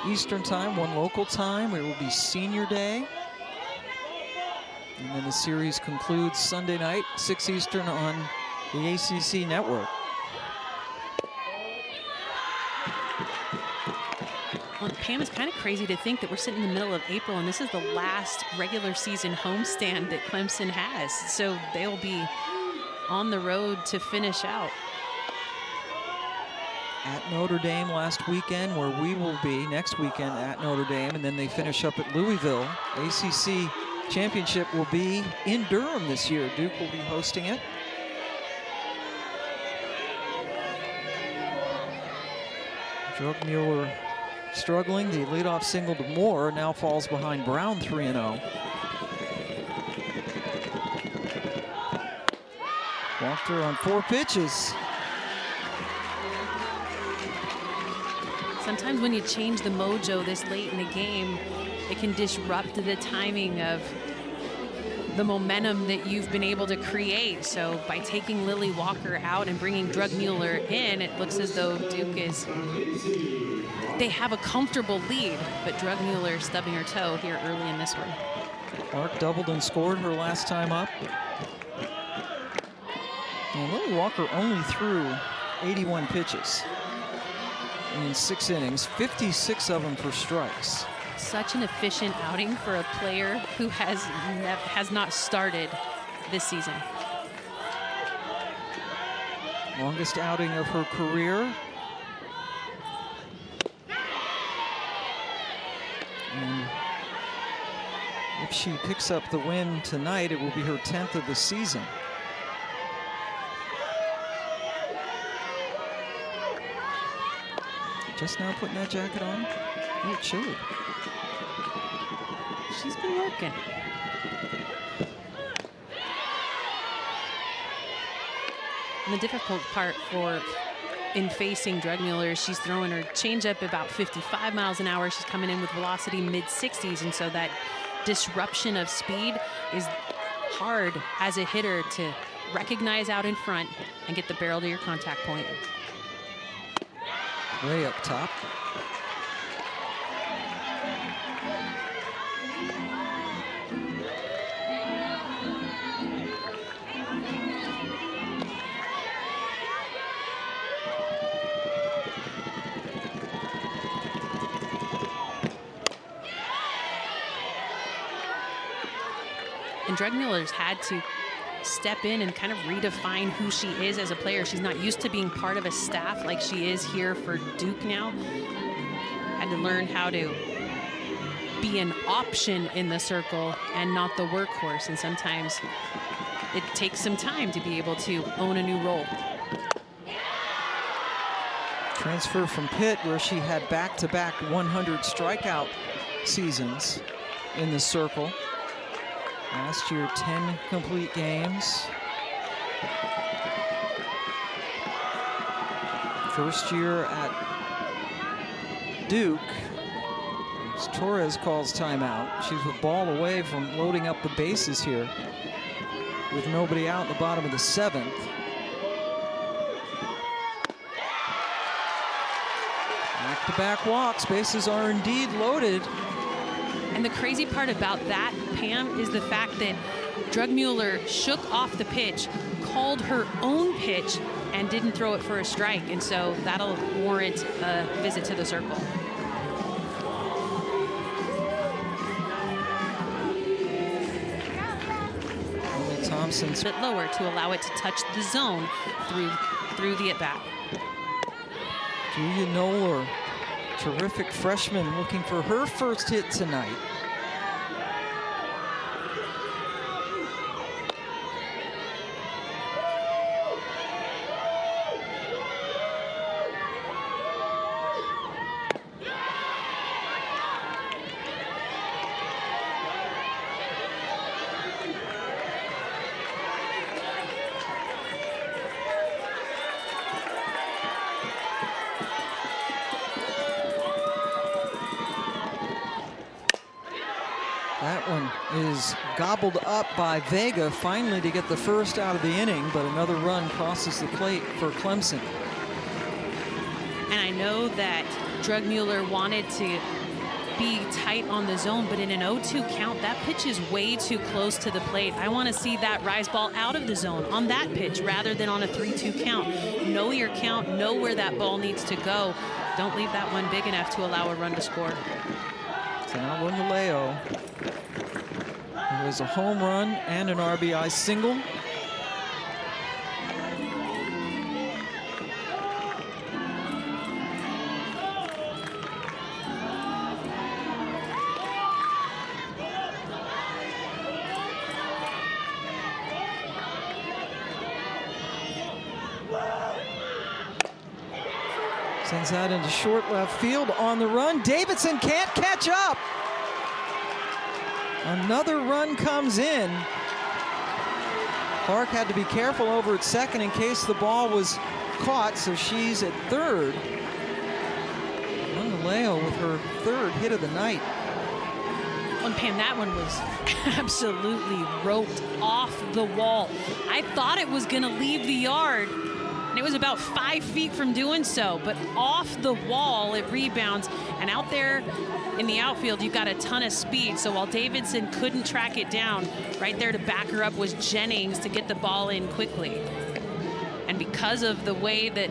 Eastern time, 1 local time. It will be senior day. And then the series concludes Sunday night, 6 Eastern on the ACC network. Well, Pam, it's kind of crazy to think that we're sitting in the middle of April and this is the last regular season homestand that Clemson has. So they'll be on the road to finish out. At Notre Dame last weekend, where we will be next weekend at Notre Dame, and then they finish up at Louisville. ACC Championship will be in Durham this year. Duke will be hosting it. Drugmuller struggling. The leadoff single to Moore now falls behind Brown 3-0. Walked her on 4 pitches. Sometimes when you change the mojo this late in the game, it can disrupt the timing of the momentum that you've been able to create. So by taking Lily Walker out and bringing Drugmuller in, it looks as though Duke they have a comfortable lead, but Drugmuller stubbing her toe here early in this one. Clark doubled and scored her last time up. And Lily Walker only threw 81 pitches in 6 innings, 56 of them for strikes. Such an efficient outing for a player who has not started this season. Longest outing of her career. And if she picks up the win tonight, it will be her 10th of the season. Just now putting that jacket on? A little chilly. She's been working. And the difficult part in facing Drugmuller is she's throwing her changeup about 55 miles an hour. She's coming in with velocity mid-60s, and so that disruption of speed is hard as a hitter to recognize out in front and get the barrel to your contact point. Way up top. And Drugmuller's had to step in and kind of redefine who she is as a player. She's not used to being part of a staff like she is here for Duke now. Had to learn how to be an option in the circle and not the workhorse. And sometimes it takes some time to be able to own a new role. Transfer from Pitt, where she had back-to-back 100 strikeout seasons in the circle. Last year, 10 complete games. First year at Duke. As Torres calls timeout. She's a ball away from loading up the bases here with nobody out in the bottom of the 7th. Back-to-back walks. Bases are indeed loaded. And the crazy part about that, Pam, is the fact that Drugmuller shook off the pitch, called her own pitch, and didn't throw it for a strike. And so that'll warrant a visit to the circle. Thompson's a bit lower to allow it to touch the zone through the at-bat. Julia Noller, terrific freshman, looking for her first hit tonight. That one is gobbled up by Vega, finally to get the first out of the inning, but another run crosses the plate for Clemson. And I know that Drugmuller wanted to be tight on the zone, but in an 0-2 count, that pitch is way too close to the plate. I want to see that rise ball out of the zone on that pitch rather than on a 3-2 count. Know your count, know where that ball needs to go. Don't leave that one big enough to allow a run to score. So now Leo. It was a home run and an RBI single. Sends that into short left field on the run. Davidson can't catch up. Another run comes in. Clark had to be careful over at second in case the ball was caught, so she's at third. Leo with her third hit of the night. And Pam, that one was absolutely roped off the wall. I thought it was going to leave the yard, and it was about 5 feet from doing so, but off the wall it rebounds, and out there in the outfield you've got a ton of speed. So while Davidson couldn't track it down, right there to back her up was Jennings to get the ball in quickly. And because of the way that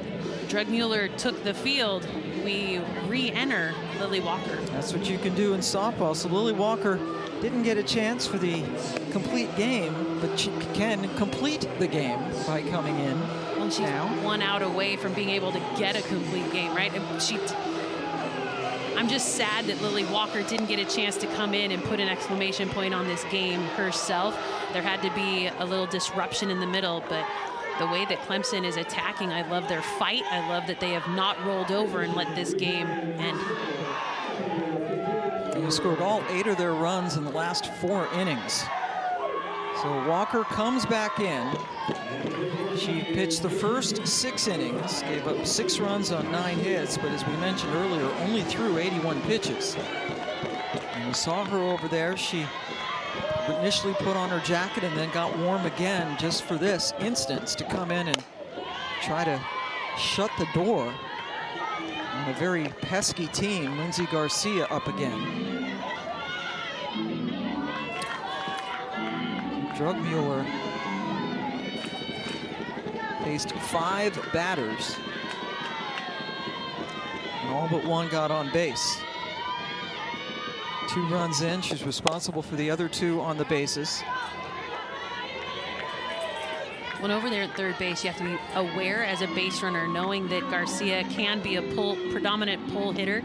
Drugmuller took the field, we re-enter Lily Walker. That's what you can do in softball. So Lily Walker didn't get a chance for the complete game, but she can complete the game by coming in. Well, she's now 1 out away from being able to get a complete game, right? And I'm just sad that Lily Walker didn't get a chance to come in and put an exclamation point on this game herself. There had to be a little disruption in the middle, but the way that Clemson is attacking, I love their fight. I love that they have not rolled over and let this game end. They scored all 8 of their runs in the last 4 innings. So Walker comes back in. She pitched the first 6 innings, gave up 6 runs on 9 hits, but as we mentioned earlier, only threw 81 pitches. And we saw her over there. She initially put on her jacket and then got warm again just for this instance to come in and try to shut the door on a very pesky team. Lindsey Garcia up again. Drugmuller faced 5 batters, and all but 1 got on base. 2 runs in, she's responsible for the other 2 on the bases. When over there at third base, you have to be aware as a base runner, knowing that Garcia can be a predominant pull hitter.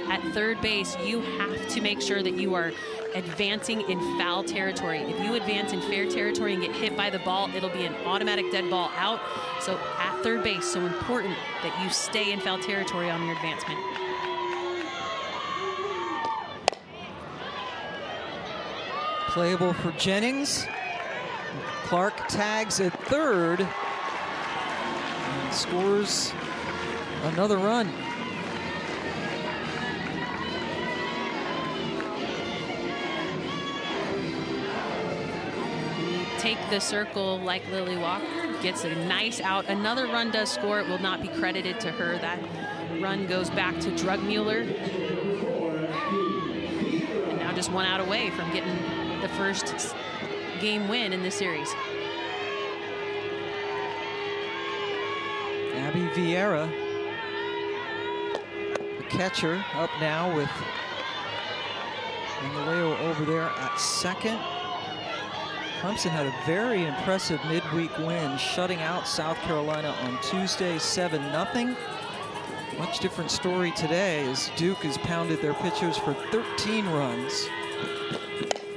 At third base, you have to make sure that you are advancing in foul territory. If you advance in fair territory and get hit by the ball, it'll be an automatic dead ball out. So at third base, so important that you stay in foul territory on your advancement. Playable for Jennings. Clark tags at third and scores another run. Take the circle like Lily Walker, gets a nice out. Another run does score. It will not be credited to her. That run goes back to Drugmuller. And now just one out away from getting the first game win in this series. Abby Vieira, the catcher, up now with Mangaleo over there at second. Clemson had a very impressive midweek win, shutting out South Carolina on Tuesday, 7-0. Much different story today as Duke has pounded their pitchers for 13 runs.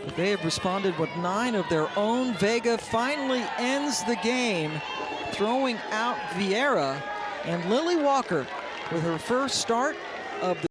But they have responded with 9 of their own. Vega finally ends the game, throwing out Vieira, and Lily Walker with her first start of the